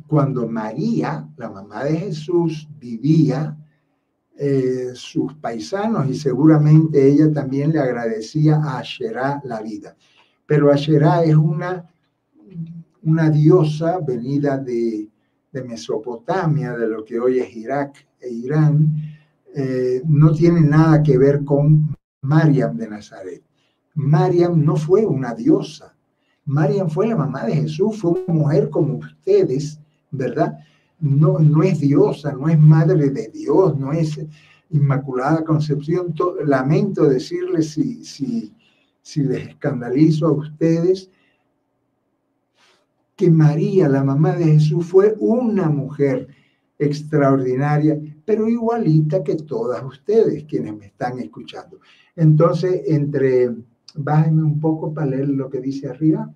Cuando María, la mamá de Jesús, vivía, sus paisanos, y seguramente ella también le agradecía a Asherá la vida. Pero Asherá es una diosa venida de Mesopotamia, de lo que hoy es Irak e Irán. No tiene nada que ver con Mariam de Nazaret. Mariam no fue una diosa. Mariam fue la mamá de Jesús, fue una mujer como ustedes, ¿verdad? No es diosa, no es madre de Dios, no es Inmaculada Concepción. Lamento decirles si les escandalizo a ustedes, que María, la mamá de Jesús, fue una mujer extraordinaria, pero igualita que todas ustedes, quienes me están escuchando. Entonces, bájenme un poco para leer lo que dice arriba.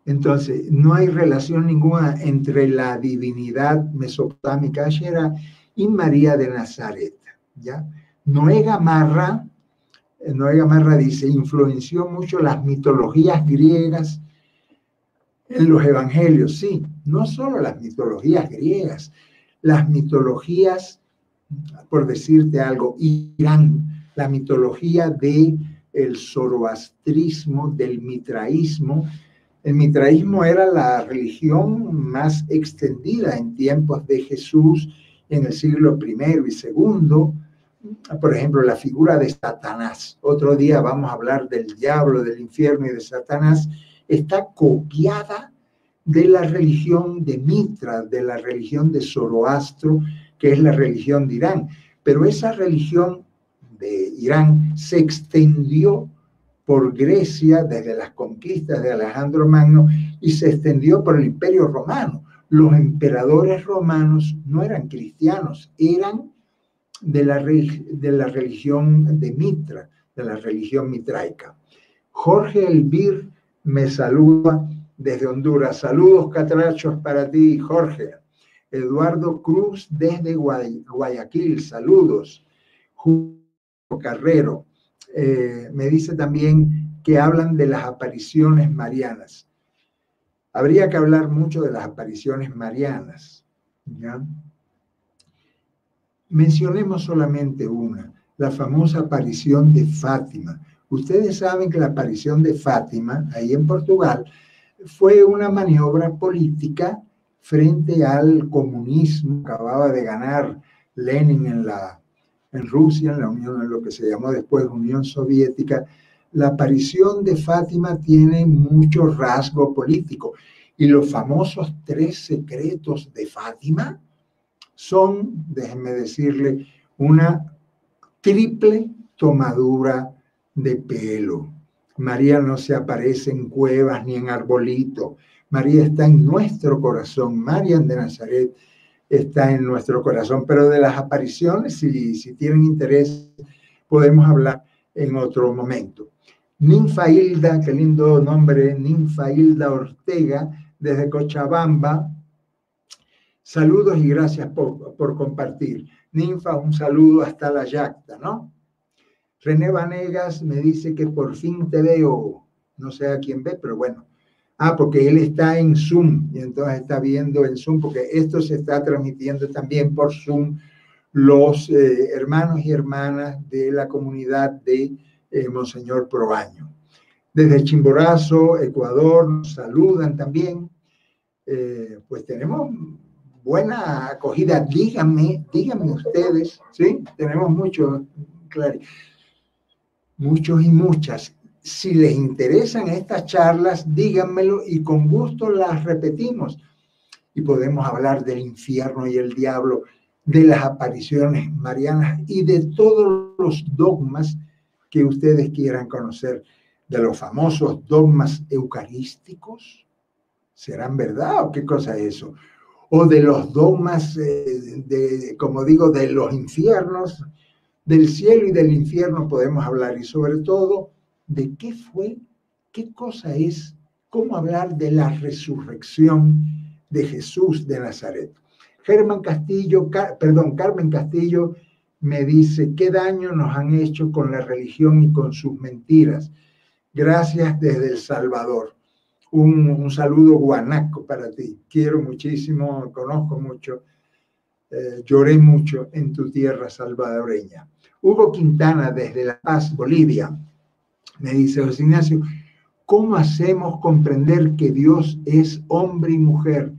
Entonces, no hay relación ninguna entre la divinidad mesopotámica Asherá y María de Nazaret, ¿ya? Noé Gamarra dice, influenció mucho las mitologías griegas en los evangelios. Sí, no solo las mitologías griegas, las mitologías, por decirte algo, Irán, la mitología del zoroastrismo, del mitraísmo. El mitraísmo era la religión más extendida en tiempos de Jesús, en el siglo I y II. Por ejemplo, la figura de Satanás. Otro día vamos a hablar del diablo, del infierno y de Satanás. Está copiada de la religión de Mitra, de la religión de Zoroastro, que es la religión de Irán. Pero esa religión de Irán se extendió por Grecia desde las conquistas de Alejandro Magno y se extendió por el Imperio Romano. Los emperadores romanos no eran cristianos, eran de la religión de Mitra, de la religión mitraica. Jorge Elvir me saluda desde Honduras. Saludos catrachos para ti, Jorge. Eduardo Cruz desde Guayaquil, saludos. Julio Carrero me dice también que hablan de las apariciones marianas. Habría que hablar mucho de las apariciones marianas, ¿ya? Mencionemos solamente una, la famosa aparición de Fátima. Ustedes saben que la aparición de Fátima, ahí en Portugal, fue una maniobra política frente al comunismo. Acababa de ganar Lenin en Rusia, en la Unión, en lo que se llamó después Unión Soviética. La aparición de Fátima tiene mucho rasgo político. Y los famosos 3 secretos de Fátima son, déjenme decirle, una triple tomadura de pelo. María no se aparece en cuevas ni en arbolitos. María está en nuestro corazón. María de Nazaret está en nuestro corazón. Pero de las apariciones, si tienen interés, podemos hablar en otro momento. Ninfa Hilda, qué lindo nombre, Ninfa Hilda Ortega, desde Cochabamba. Saludos y gracias por compartir. Ninfa, un saludo hasta la Yacta, ¿no? René Vanegas me dice que por fin te veo. No sé a quién ve, pero bueno. Porque él está en Zoom y entonces está viendo en Zoom, porque esto se está transmitiendo también por Zoom. Los hermanos y hermanas de la comunidad de Monseñor Proaño. Desde Chimborazo, Ecuador, nos saludan también. Pues tenemos buena acogida. Díganme ustedes, ¿sí? Tenemos muchos y muchas. Si les interesan estas charlas, díganmelo y con gusto las repetimos. Y podemos hablar del infierno y el diablo, de las apariciones marianas y de todos los dogmas que ustedes quieran conocer, de los famosos dogmas eucarísticos. ¿Serán verdad o qué cosa es eso? O de los dogmas, como digo, de los infiernos, del cielo y del infierno podemos hablar. Y sobre todo, de qué fue, qué cosa es, cómo hablar de la resurrección de Jesús de Nazaret. Carmen Castillo me dice, ¿qué daño nos han hecho con la religión y con sus mentiras? Gracias desde El Salvador. Un saludo guanaco para ti. Quiero muchísimo, conozco mucho, lloré mucho en tu tierra salvadoreña. Hugo Quintana desde La Paz, Bolivia, me dice, José Ignacio, ¿cómo hacemos comprender que Dios es hombre y mujer?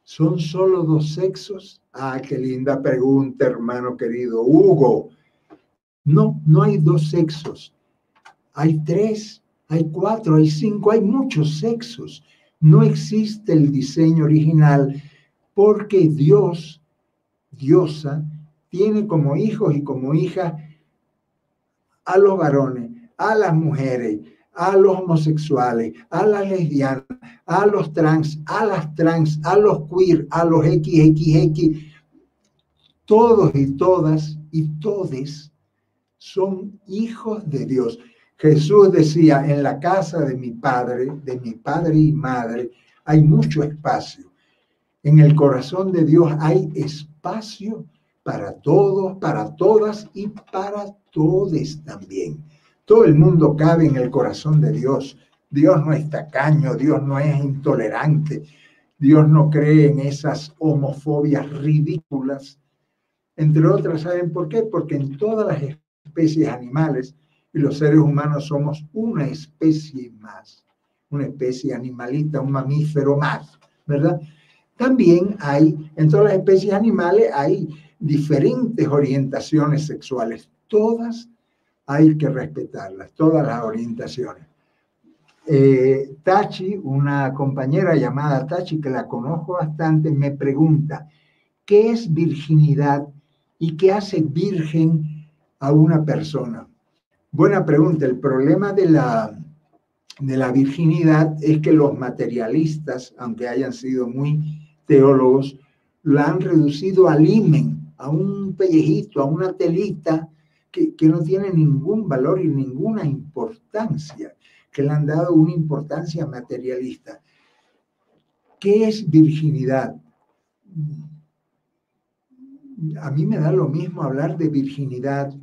¿Son solo 2 sexos? Qué linda pregunta, hermano querido. Hugo, no hay 2 sexos. Hay 3, hay 4, hay 5, hay muchos sexos. No existe el diseño original porque Dios, Diosa, tiene como hijos y como hijas a los varones, a las mujeres, a los homosexuales, a las lesbianas, a los trans, a las trans, a los queer, a los XXX. Todos y todas y todes son hijos de Dios. Jesús decía, en la casa de mi padre y madre, hay mucho espacio. En el corazón de Dios hay espacio para todos, para todas y para todes también. Todo el mundo cabe en el corazón de Dios. Dios no es tacaño, Dios no es intolerante, Dios no cree en esas homofobias ridículas. Entre otras, ¿saben por qué? Porque en todas las especies animales y los seres humanos somos una especie más, una especie animalita, un mamífero más, ¿verdad? También hay, en todas las especies animales hay diferentes orientaciones sexuales. Todas hay que respetarlas, todas las orientaciones. Tachi, una compañera llamada Tachi, que la conozco bastante, me pregunta, ¿qué es virginidad y qué hace virgen a una persona? Buena pregunta. El problema de la virginidad es que los materialistas, aunque hayan sido muy teólogos, la han reducido al himen, a un pellejito, a una telita que no tiene ningún valor y ninguna importancia, que le han dado una importancia materialista. ¿Qué es virginidad? A mí me da lo mismo hablar de virginidad,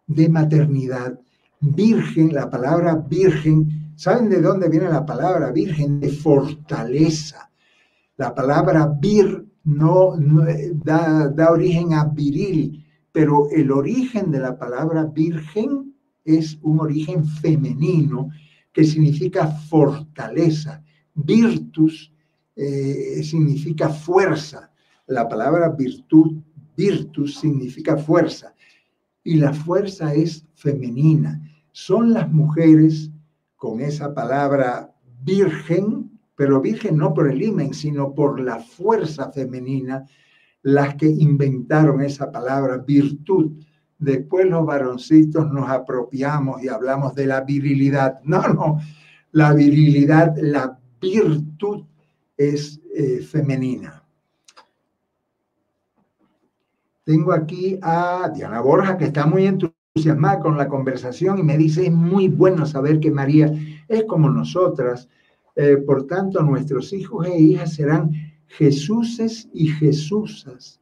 de maternidad. Virgen, la palabra virgen, ¿saben de dónde viene la palabra virgen? De fortaleza. La palabra vir no da origen a viril, pero el origen de la palabra virgen es un origen femenino que significa fortaleza, Virtus significa fuerza. La palabra virtud, virtus, significa fuerza. Y la fuerza es femenina. Son las mujeres con esa palabra virgen, pero virgen no por el himen, sino por la fuerza femenina, las que inventaron esa palabra virtud. Después los varoncitos nos apropiamos y hablamos de la virilidad. No, la virilidad, la virtud es femenina. Tengo aquí a Diana Borja, que está muy entusiasmada con la conversación y me dice, es muy bueno saber que María es como nosotras. Por tanto, nuestros hijos e hijas serán Jesúses y Jesúsas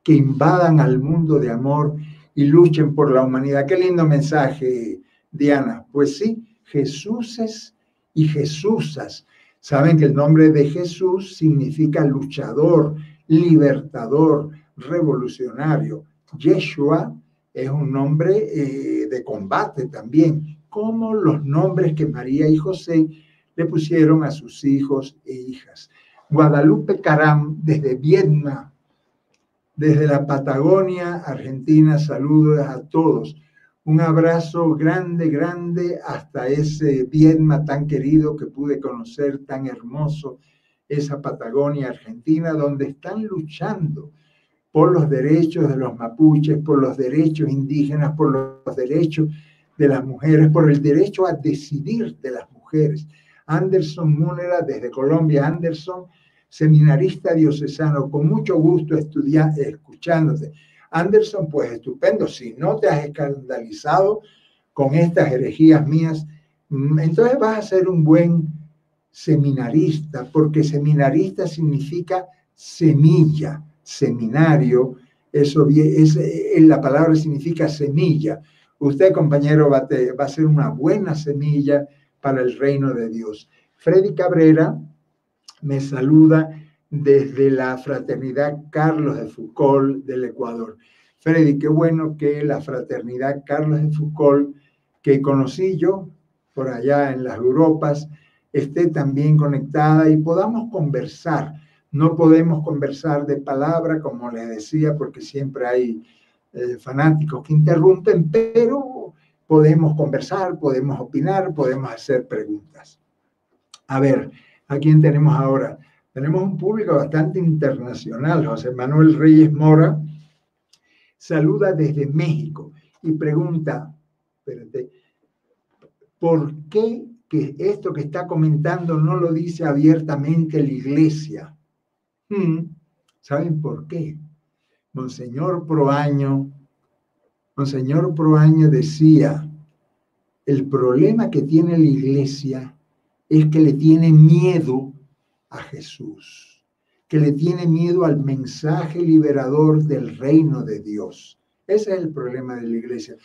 que invadan al mundo de amor y luchen por la humanidad. Qué lindo mensaje, Diana. Pues sí, Jesúses y Jesúsas. Saben que el nombre de Jesús significa luchador, libertador, revolucionario. Yeshua es un nombre de combate también, como los nombres que María y José le pusieron a sus hijos e hijas. Guadalupe Caram, desde Vietnam, desde la Patagonia, Argentina, saludos a todos. Un abrazo grande, grande hasta ese Vietnam tan querido que pude conocer, tan hermoso, esa Patagonia Argentina, donde están luchando por los derechos de los mapuches, por los derechos indígenas, por los derechos de las mujeres, por el derecho a decidir de las mujeres. Anderson Múnera, desde Colombia. Anderson, seminarista diocesano, con mucho gusto escuchándote. Anderson, pues estupendo, si no te has escandalizado con estas herejías mías, entonces vas a ser un buen seminarista, porque seminarista significa semilla, seminario, eso es, la palabra significa semilla. Usted, compañero, va a ser una buena semilla para el reino de Dios. Freddy Cabrera me saluda desde la Fraternidad Carlos de Foucault del Ecuador. Freddy, qué bueno que la Fraternidad Carlos de Foucault, que conocí yo por allá en las Europas, esté también conectada y podamos conversar. No podemos conversar de palabra, como les decía, porque siempre hay fanáticos que interrumpen, pero podemos conversar, podemos opinar, podemos hacer preguntas. A ver, ¿a quién tenemos ahora? Tenemos un público bastante internacional. José Manuel Reyes Mora saluda desde México y pregunta, espérate, ¿por qué que esto que está comentando no lo dice abiertamente la iglesia? ¿Saben por qué? Monseñor Proaño decía, el problema que tiene la iglesia es que le tiene miedo a Jesús, que le tiene miedo al mensaje liberador del reino de Dios. Ese es el problema de la iglesia.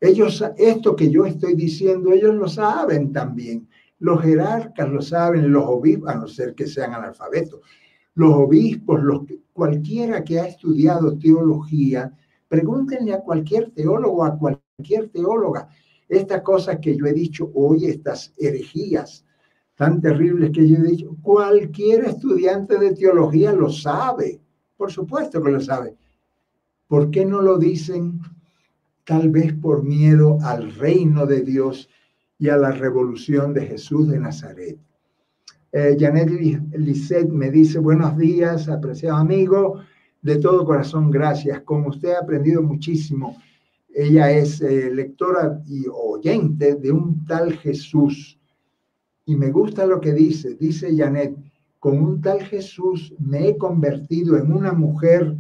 Ellos, esto que yo estoy diciendo, ellos lo saben también. Los jerarcas lo saben, los obispos, a no ser que sean analfabetos. Los obispos, cualquiera que ha estudiado teología, pregúntenle a cualquier teólogo, a cualquier teóloga, estas cosas que yo he dicho hoy, estas herejías tan terribles que yo he dicho, cualquier estudiante de teología lo sabe, por supuesto que lo sabe. ¿Por qué no lo dicen? Tal vez por miedo al reino de Dios y a la revolución de Jesús de Nazaret. Janet Lisset me dice, buenos días, apreciado amigo, de todo corazón, gracias. Con usted he aprendido muchísimo. Ella es lectora y oyente de un tal Jesús. Y me gusta lo que dice Janet, con un tal Jesús me he convertido en una mujer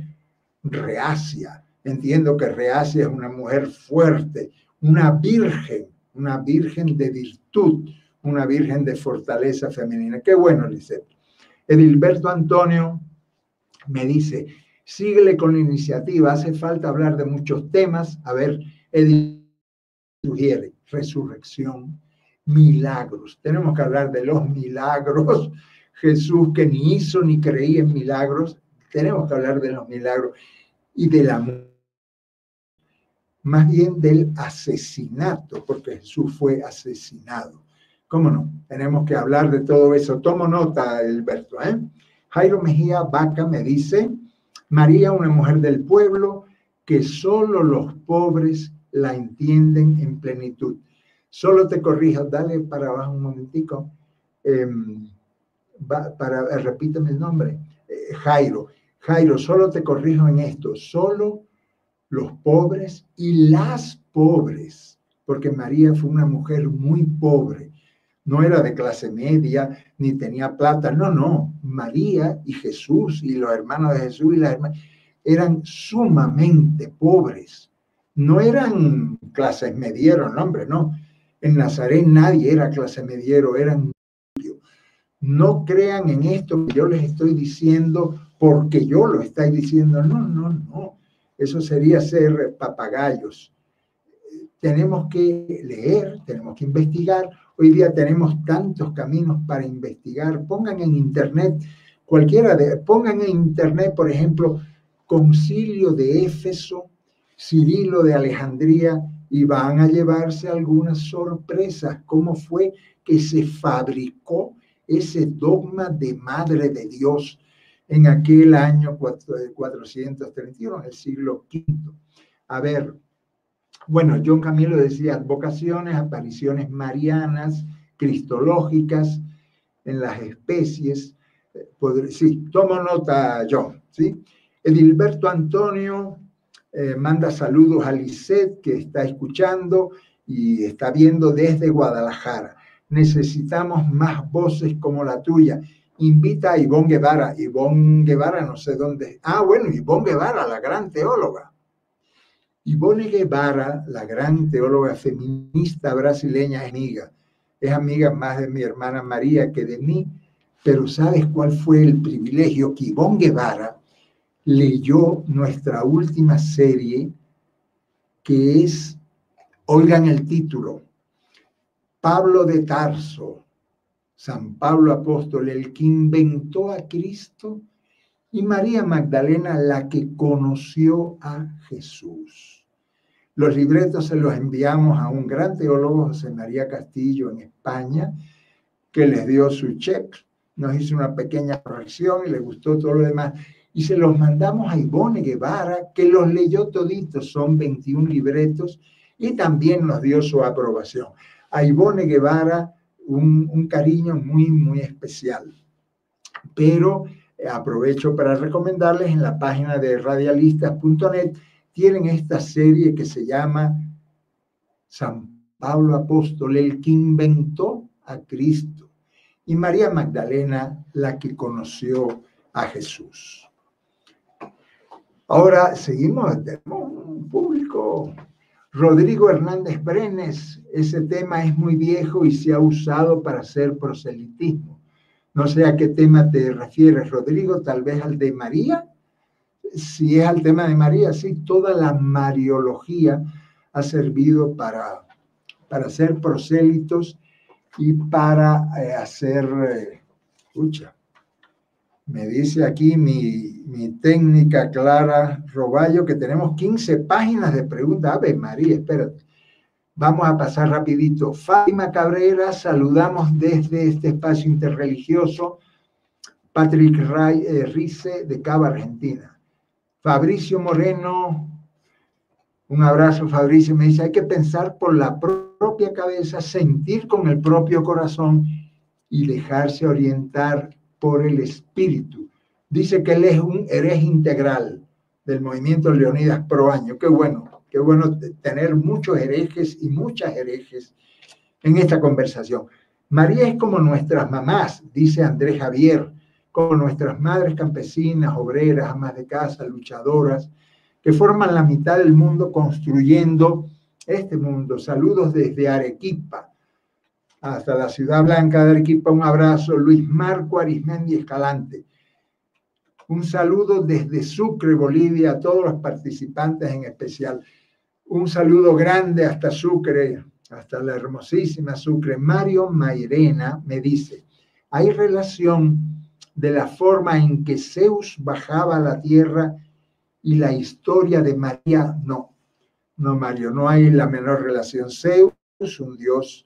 reacia. Entiendo que reacia es una mujer fuerte, una virgen de virtud, una virgen de fortaleza femenina. Qué bueno, Lisette. Edilberto Antonio me dice, síguele con la iniciativa, hace falta hablar de muchos temas. A ver, Edil sugiere resurrección, milagros. Tenemos que hablar de los milagros. Jesús que ni hizo ni creía en milagros. Tenemos que hablar de los milagros y del amor. Más bien del asesinato, porque Jesús fue asesinado. ¿Cómo no? Tenemos que hablar de todo eso. Tomo nota, Alberto. Jairo Mejía Vaca me dice, María, una mujer del pueblo, que solo los pobres la entienden en plenitud. Solo te corrijo, dale para abajo un momentico. Repíteme el nombre. Jairo. Jairo, solo te corrijo en esto. Solo los pobres y las pobres, porque María fue una mujer muy pobre. No era de clase media, ni tenía plata. No, no. María y Jesús y los hermanos de Jesús y las hermanas eran sumamente pobres. No eran clases medieros, no, hombre, no. En Nazaret nadie era clase mediero, eran... No crean en esto que yo les estoy diciendo porque yo lo estoy diciendo. No, no, no. Eso sería ser papagayos. Tenemos que leer, tenemos que investigar. Hoy día tenemos tantos caminos para investigar. Pongan en internet, pongan en internet, por ejemplo, Concilio de Éfeso, Cirilo de Alejandría, y van a llevarse algunas sorpresas. ¿Cómo fue que se fabricó ese dogma de Madre de Dios en aquel año 431, en el siglo V? A ver, bueno, John Camilo decía advocaciones, apariciones marianas, cristológicas en las especies. Sí, tomo nota, John, ¿sí? Edilberto Antonio manda saludos a Lisette, que está escuchando y está viendo desde Guadalajara. Necesitamos más voces como la tuya. Invita a Ivonne Guevara. Ivonne Guevara, no sé dónde. Bueno, Ivonne Guevara, la gran teóloga. Ivonne Guevara, la gran teóloga feminista brasileña, es amiga más de mi hermana María que de mí, pero ¿sabes cuál fue el privilegio? Que Ivonne Guevara leyó nuestra última serie, que es, oigan el título, Pablo de Tarso, San Pablo Apóstol, el que inventó a Cristo, y María Magdalena, la que conoció a Jesús. Los libretos se los enviamos a un gran teólogo, José María Castillo, en España, que les dio su check, nos hizo una pequeña corrección y le gustó todo lo demás. Y se los mandamos a Ivonne Guevara, que los leyó toditos, son 21 libretos, y también nos dio su aprobación. A Ivonne Guevara, un cariño muy, muy especial. Pero aprovecho para recomendarles en la página de radialistas.net, tienen esta serie que se llama San Pablo Apóstol, el que inventó a Cristo, y María Magdalena, la que conoció a Jesús. Ahora seguimos, tenemos un público. Rodrigo Hernández Brenes, ese tema es muy viejo y se ha usado para hacer proselitismo. No sé a qué tema te refieres, Rodrigo, tal vez al de María. Si es al tema de María, sí, toda la mariología ha servido para hacer prosélitos y para hacer, me dice aquí mi técnica Clara Roballo que tenemos 15 páginas de preguntas. Ave María, espérate. Vamos a pasar rapidito. Fátima Cabrera, saludamos desde este espacio interreligioso. Patrick Rice, de Cava, Argentina. Fabricio Moreno, un abrazo, Fabricio, me dice, hay que pensar por la propia cabeza, sentir con el propio corazón y dejarse orientar por el espíritu. Dice que él es un hereje integral del movimiento Leonidas Pro Año. Qué bueno tener muchos herejes y muchas herejes en esta conversación. María es como nuestras mamás, dice Andrés Javier, como nuestras madres campesinas, obreras, amas de casa, luchadoras, que forman la mitad del mundo construyendo este mundo. Saludos desde Arequipa hasta la Ciudad Blanca de Arequipa. Un abrazo, Luis Marco Arismendi Escalante. Un saludo desde Sucre, Bolivia, a todos los participantes en especial. Un saludo grande hasta Sucre, hasta la hermosísima Sucre. Mario Mairena me dice, ¿hay relación de la forma en que Zeus bajaba a la tierra y la historia de María? No, Mario, no hay la menor relación. Zeus, un dios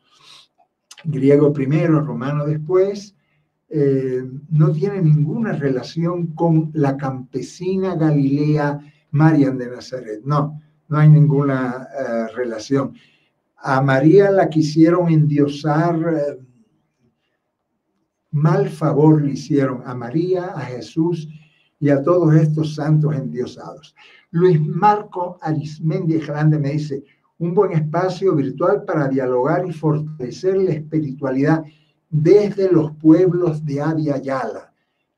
griego primero, romano después, no tiene ninguna relación con la campesina Galilea Mariam de Nazaret. No, no hay ninguna relación. A María la quisieron endiosar, mal favor le hicieron a María, a Jesús y a todos estos santos endiosados. Luis Marco Arismendi Grande me dice, un buen espacio virtual para dialogar y fortalecer la espiritualidad desde los pueblos de Abya Yala.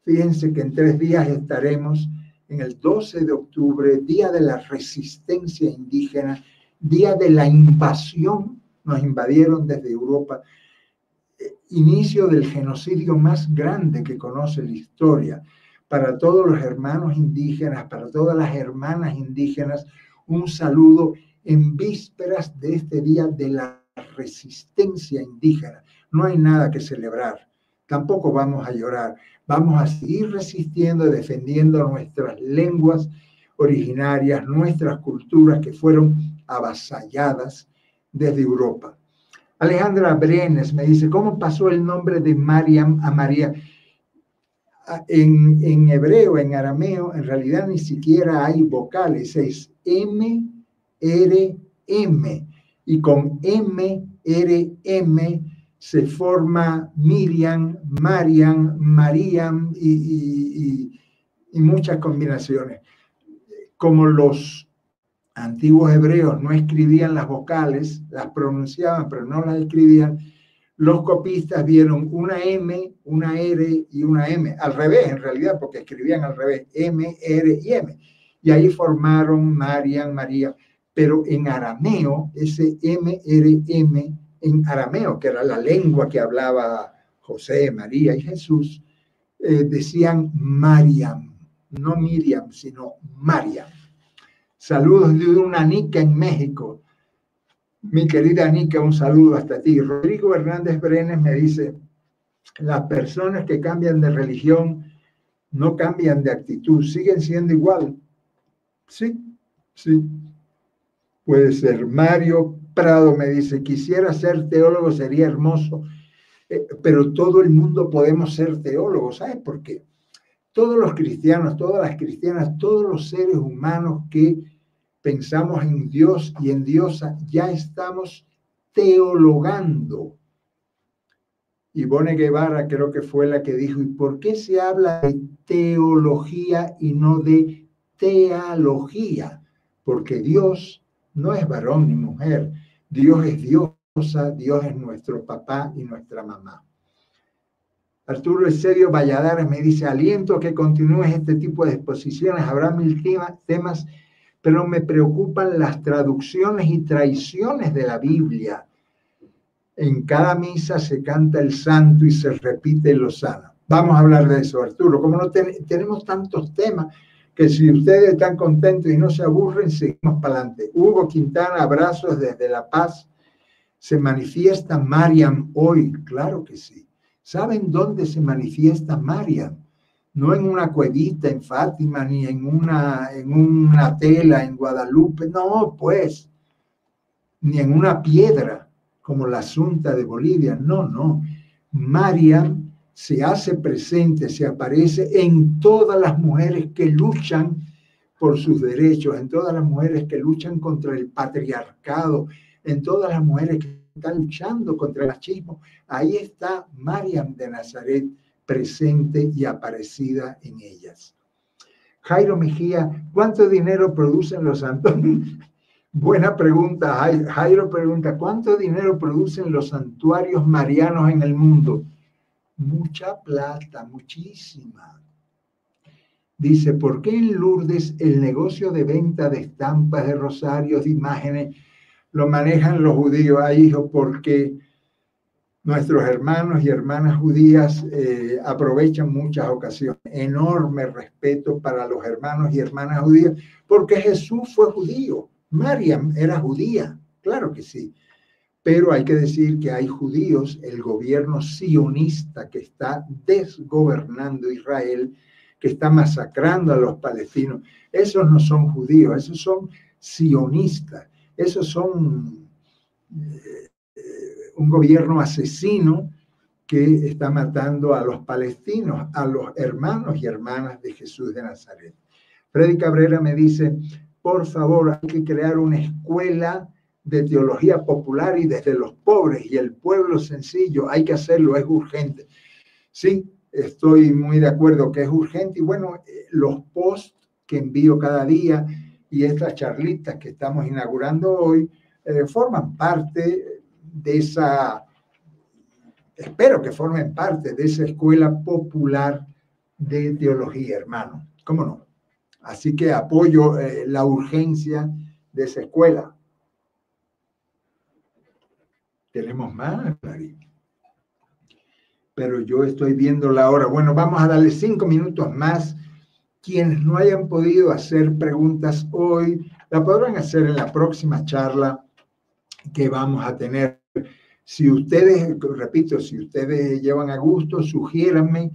Fíjense que en 3 días estaremos en el 12 de octubre, Día de la Resistencia Indígena, Día de la Invasión, nos invadieron desde Europa, inicio del genocidio más grande que conoce la historia. Para todos los hermanos indígenas, para todas las hermanas indígenas, un saludo en vísperas de este Día de la Resistencia Indígena. No hay nada que celebrar, tampoco vamos a llorar, vamos a seguir resistiendo y defendiendo nuestras lenguas originarias, nuestras culturas que fueron avasalladas desde Europa. Alejandra Brenes me dice, ¿cómo pasó el nombre de Mariam a María? En hebreo, en arameo, en realidad ni siquiera hay vocales, es M, R, M. Y con M, R, M se forma Miriam, Mariam, Mariam y muchas combinaciones. Como los antiguos hebreos no escribían las vocales, las pronunciaban, pero no las escribían, los copistas vieron una M, una R y una M, al revés en realidad, porque escribían al revés, M, R y M. Y ahí formaron Mariam, María, pero en arameo, ese M, R, M, en arameo, que era la lengua que hablaba José, María y Jesús, decían Mariam, no Miriam, sino Mariam. Saludos de una Nica en México. Mi querida Nica, un saludo hasta ti. Rodrigo Hernández Brenes me dice, las personas que cambian de religión no cambian de actitud, siguen siendo igual. Sí, sí. Puede ser. Mario Prado me dice, quisiera ser teólogo, sería hermoso, pero todo el mundo podemos ser teólogos. ¿Sabes por qué? Todos los cristianos, todas las cristianas, todos los seres humanos que pensamos en Dios y en Diosa, ya estamos teologando. Ivonne Guevara creo que fue la que dijo, ¿y por qué se habla de teología y no de teología? Porque Dios no es varón ni mujer, Dios es Diosa, Dios es nuestro papá y nuestra mamá. Arturo Eusebio Valladares me dice, aliento que continúes este tipo de exposiciones, habrá 1000 temas, pero me preocupan las traducciones y traiciones de la Biblia. En cada misa se canta el santo y se repite el hosana. Vamos a hablar de eso, Arturo. Como no tenemos tantos temas, que si ustedes están contentos y no se aburren, seguimos para adelante. Hugo Quintana, abrazos desde La Paz. ¿Se manifiesta Mariam hoy? Claro que sí. ¿Saben dónde se manifiesta Mariam? No en una cuevita en Fátima, ni en una tela en Guadalupe, no, pues, ni en una piedra como la Asunta de Bolivia, no. Mariam se hace presente, se aparece en todas las mujeres que luchan por sus derechos, en todas las mujeres que luchan contra el patriarcado, en todas las mujeres que están luchando contra el machismo. Ahí está Mariam de Nazaret presente y aparecida en ellas. Jairo Mejía, ¿cuánto dinero producen los santuarios? Buena pregunta, Jairo pregunta, ¿cuánto dinero producen los santuarios marianos en el mundo? Mucha plata, muchísima. Dice, ¿por qué en Lourdes el negocio de venta de estampas, de rosarios, de imágenes, lo manejan los judíos? Ahí, hijo, porque nuestros hermanos y hermanas judías aprovechan muchas ocasiones. Enorme respeto para los hermanos y hermanas judías, porque Jesús fue judío. Mariam era judía, claro que sí. Pero hay que decir que hay judíos, el gobierno sionista que está desgobernando Israel, que está masacrando a los palestinos. Esos no son judíos, esos son sionistas, esos son un gobierno asesino que está matando a los palestinos, a los hermanos y hermanas de Jesús de Nazaret. Freddy Cabrera me dice, por favor, hay que crear una escuela de teología popular y desde los pobres y el pueblo sencillo, hay que hacerlo, es urgente. Sí, estoy muy de acuerdo que es urgente y bueno, los posts que envío cada día y estas charlitas que estamos inaugurando hoy forman parte de esa, espero que formen parte de esa escuela popular de teología, hermano. ¿Cómo no? Así que apoyo la urgencia de esa escuela. Tenemos más, Mari. Pero yo estoy viendo la hora. Bueno, vamos a darle 5 minutos más. Quienes no hayan podido hacer preguntas hoy, la podrán hacer en la próxima charla que vamos a tener. Si ustedes, repito, si ustedes llevan a gusto, sugiéranme,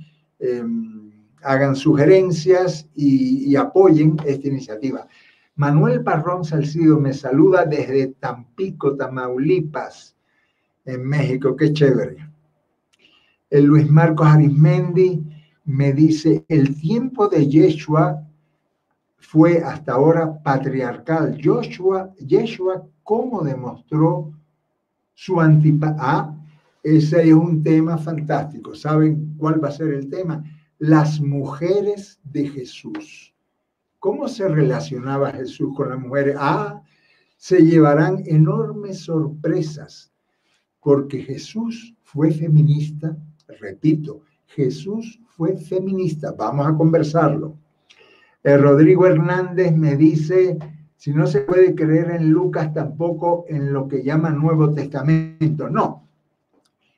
hagan sugerencias y apoyen esta iniciativa. Manuel Parrón Salcido me saluda desde Tampico, Tamaulipas, en México. Qué chévere. El Luis Marcos Arismendi me dice, el tiempo de Yeshua fue hasta ahora patriarcal. Yeshua, ¿cómo demostró su antipatía? Ese es un tema fantástico. ¿Saben cuál va a ser el tema? Las mujeres de Jesús. ¿Cómo se relacionaba Jesús con las mujeres? Se llevarán enormes sorpresas, porque Jesús fue feminista. Repito, Jesús fue feminista. Vamos a conversarlo. Rodrigo Hernández me dice, si no se puede creer en Lucas, tampoco en lo que llama Nuevo Testamento. No.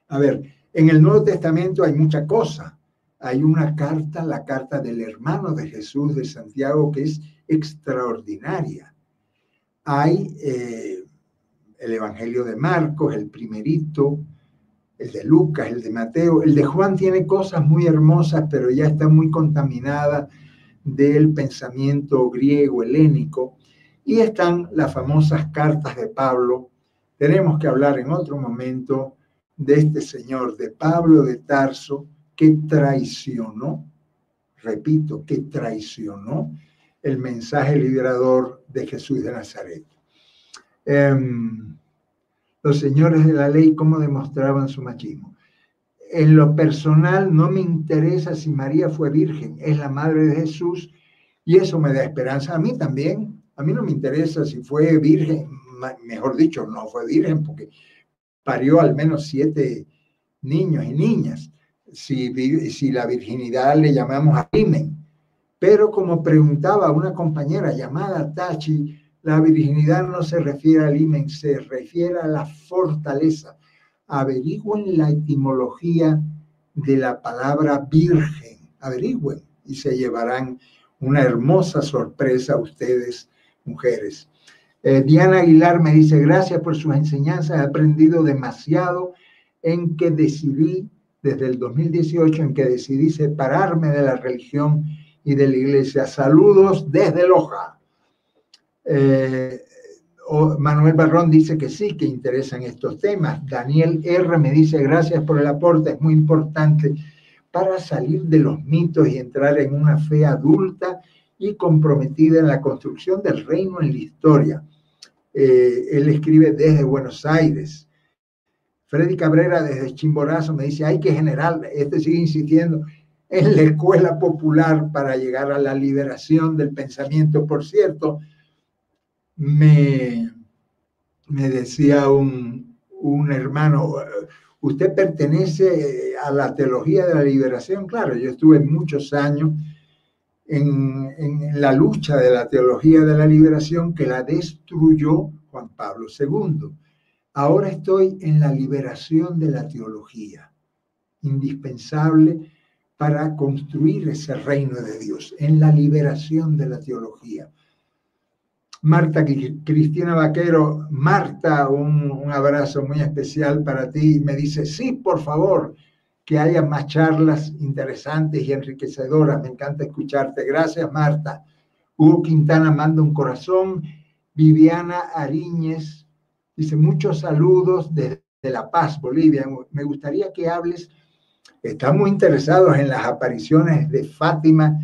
A ver, en el Nuevo Testamento hay mucha cosa. Hay una carta, la carta del hermano de Jesús, de Santiago, que es extraordinaria. Hay el Evangelio de Marcos, el primerito, el de Lucas, el de Mateo. El de Juan tiene cosas muy hermosas, pero ya está muy contaminada del pensamiento griego, helénico. Y están las famosas cartas de Pablo. Tenemos que hablar en otro momento de este señor, de Pablo de Tarso, que traicionó, repito, que traicionó el mensaje liberador de Jesús de Nazaret. Los señores de la ley, ¿cómo demostraban su machismo? En lo personal, no me interesa si María fue virgen, es la madre de Jesús, y eso me da esperanza. A mí también, a mí no me interesa si fue virgen, mejor dicho, no fue virgen, porque parió al menos 7 niños y niñas. Si la virginidad le llamamos a himen. Pero como preguntaba una compañera llamada Tachi, la virginidad no se refiere al himen, se refiere a la fortaleza. Averigüen la etimología de la palabra virgen, averigüen y se llevarán una hermosa sorpresa a ustedes, mujeres. Diana Aguilar me dice, gracias por sus enseñanzas, he aprendido demasiado desde el 2018, en que decidí separarme de la religión y de la iglesia. Saludos desde Loja. Manuel Barrón dice que sí, que interesan estos temas. Daniel R. me dice, gracias por el aporte, es muy importante para salir de los mitos y entrar en una fe adulta y comprometida en la construcción del reino en la historia. Él escribe desde Buenos Aires. Freddy Cabrera desde Chimborazo me dice, hay que generar, sigue insistiendo, en la escuela popular para llegar a la liberación del pensamiento. Por cierto, me decía un hermano, ¿usted pertenece a la teología de la liberación? Claro, yo estuve muchos años en la lucha de la teología de la liberación que la destruyó Juan Pablo II. Ahora estoy en la liberación de la teología, indispensable para construir ese reino de Dios, en la liberación de la teología. Marta Cristina Vaquero, Marta, un abrazo muy especial para ti. Me dice, sí, por favor, que haya más charlas interesantes y enriquecedoras. Me encanta escucharte. Gracias, Marta. Hugo Quintana manda un corazón. Viviana Ariñez dice, muchos saludos desde de La Paz, Bolivia. Me gustaría que hables, estamos interesados en las apariciones de Fátima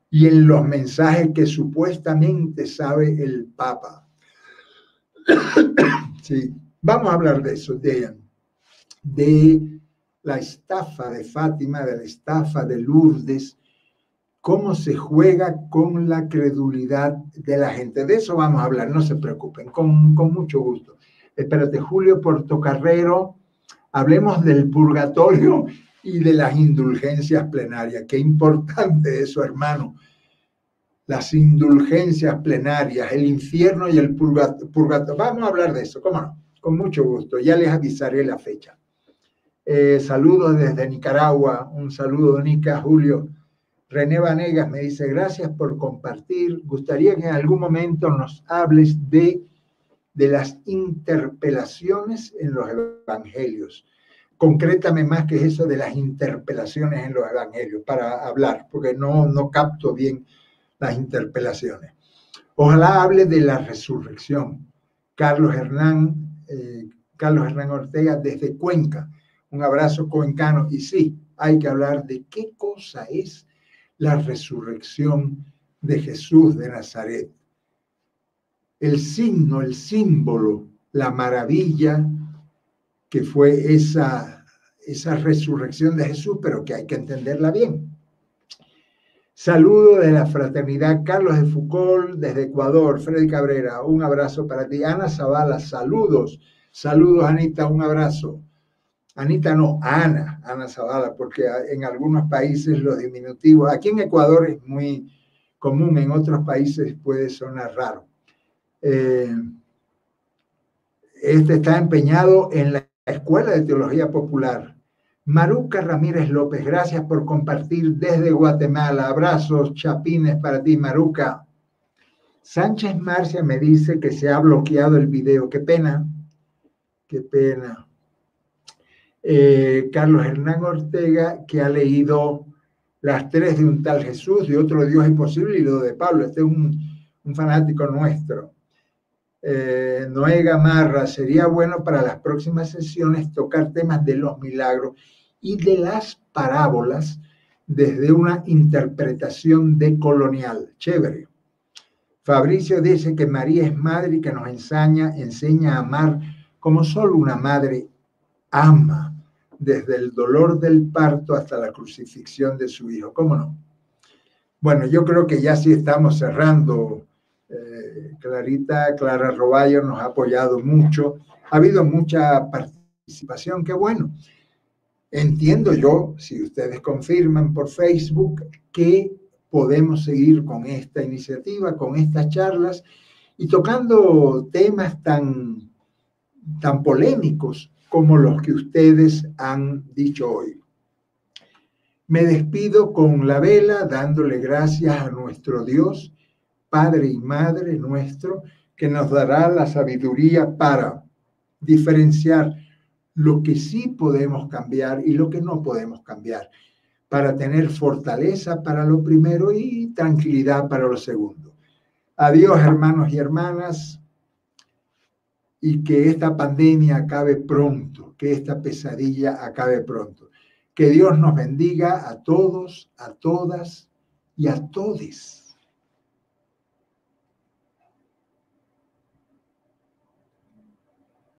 y en los mensajes que supuestamente sabe el Papa. Sí, vamos a hablar de eso, de la estafa de Fátima, de la estafa de Lourdes, cómo se juega con la credulidad de la gente. De eso vamos a hablar, no se preocupen, con mucho gusto. Espérate, Julio Portocarrero, hablemos del purgatorio y de las indulgencias plenarias. Qué importante eso, hermano. Las indulgencias plenarias, el infierno y el purgatorio. Vamos a hablar de eso, ¿cómo no? Con mucho gusto, ya les avisaré la fecha. Saludos desde Nicaragua, un saludo, Nica, Julio. René Vanegas me dice, gracias por compartir. Gustaría que en algún momento nos hables de las interpelaciones en los evangelios. Concrétame más que eso de las interpelaciones en los evangelios para hablar, porque no capto bien las interpelaciones. Ojalá hable de la resurrección. Carlos Hernán Ortega desde Cuenca. Un abrazo cuencano. Y sí, hay que hablar de qué cosa es la resurrección de Jesús de Nazaret. El signo, el símbolo, la maravilla que fue esa resurrección de Jesús, pero que hay que entenderla bien. Saludo de la fraternidad Carlos de Foucault desde Ecuador. Freddy Cabrera, un abrazo para ti. Ana Zavala, saludos. Saludos, Anita, un abrazo. Anita no, Ana Zavala, porque en algunos países los diminutivos, aquí en Ecuador es muy común, en otros países puede sonar raro. Este está empeñado en la Escuela de Teología Popular. Maruca Ramírez López, gracias por compartir desde Guatemala. Abrazos, chapines para ti, Maruca. Sánchez Marcia me dice que se ha bloqueado el video. Qué pena, qué pena. Carlos Hernán Ortega, que ha leído Las tres de un tal Jesús, de otro Dios imposible, y lo de Pablo. Este es un fanático nuestro. Noé Gamarra, sería bueno para las próximas sesiones tocar temas de los milagros y de las parábolas desde una interpretación decolonial. Chévere. Fabricio dice que María es madre y que nos enseña a amar como solo una madre ama, desde el dolor del parto hasta la crucifixión de su hijo. ¿Cómo no? Bueno, yo creo que ya sí estamos cerrando. Clara Roballo nos ha apoyado mucho. Ha habido mucha participación, qué bueno. Entiendo yo, si ustedes confirman por Facebook, que podemos seguir con esta iniciativa, con estas charlas y tocando temas tan polémicos como los que ustedes han dicho hoy. Me despido con la vela, dándole gracias a nuestro Dios, Padre y Madre nuestro, que nos dará la sabiduría para diferenciar lo que sí podemos cambiar y lo que no podemos cambiar, para tener fortaleza para lo primero y tranquilidad para lo segundo. Adiós, hermanos y hermanas, y que esta pandemia acabe pronto, que esta pesadilla acabe pronto. Que Dios nos bendiga a todos, a todas y a todes.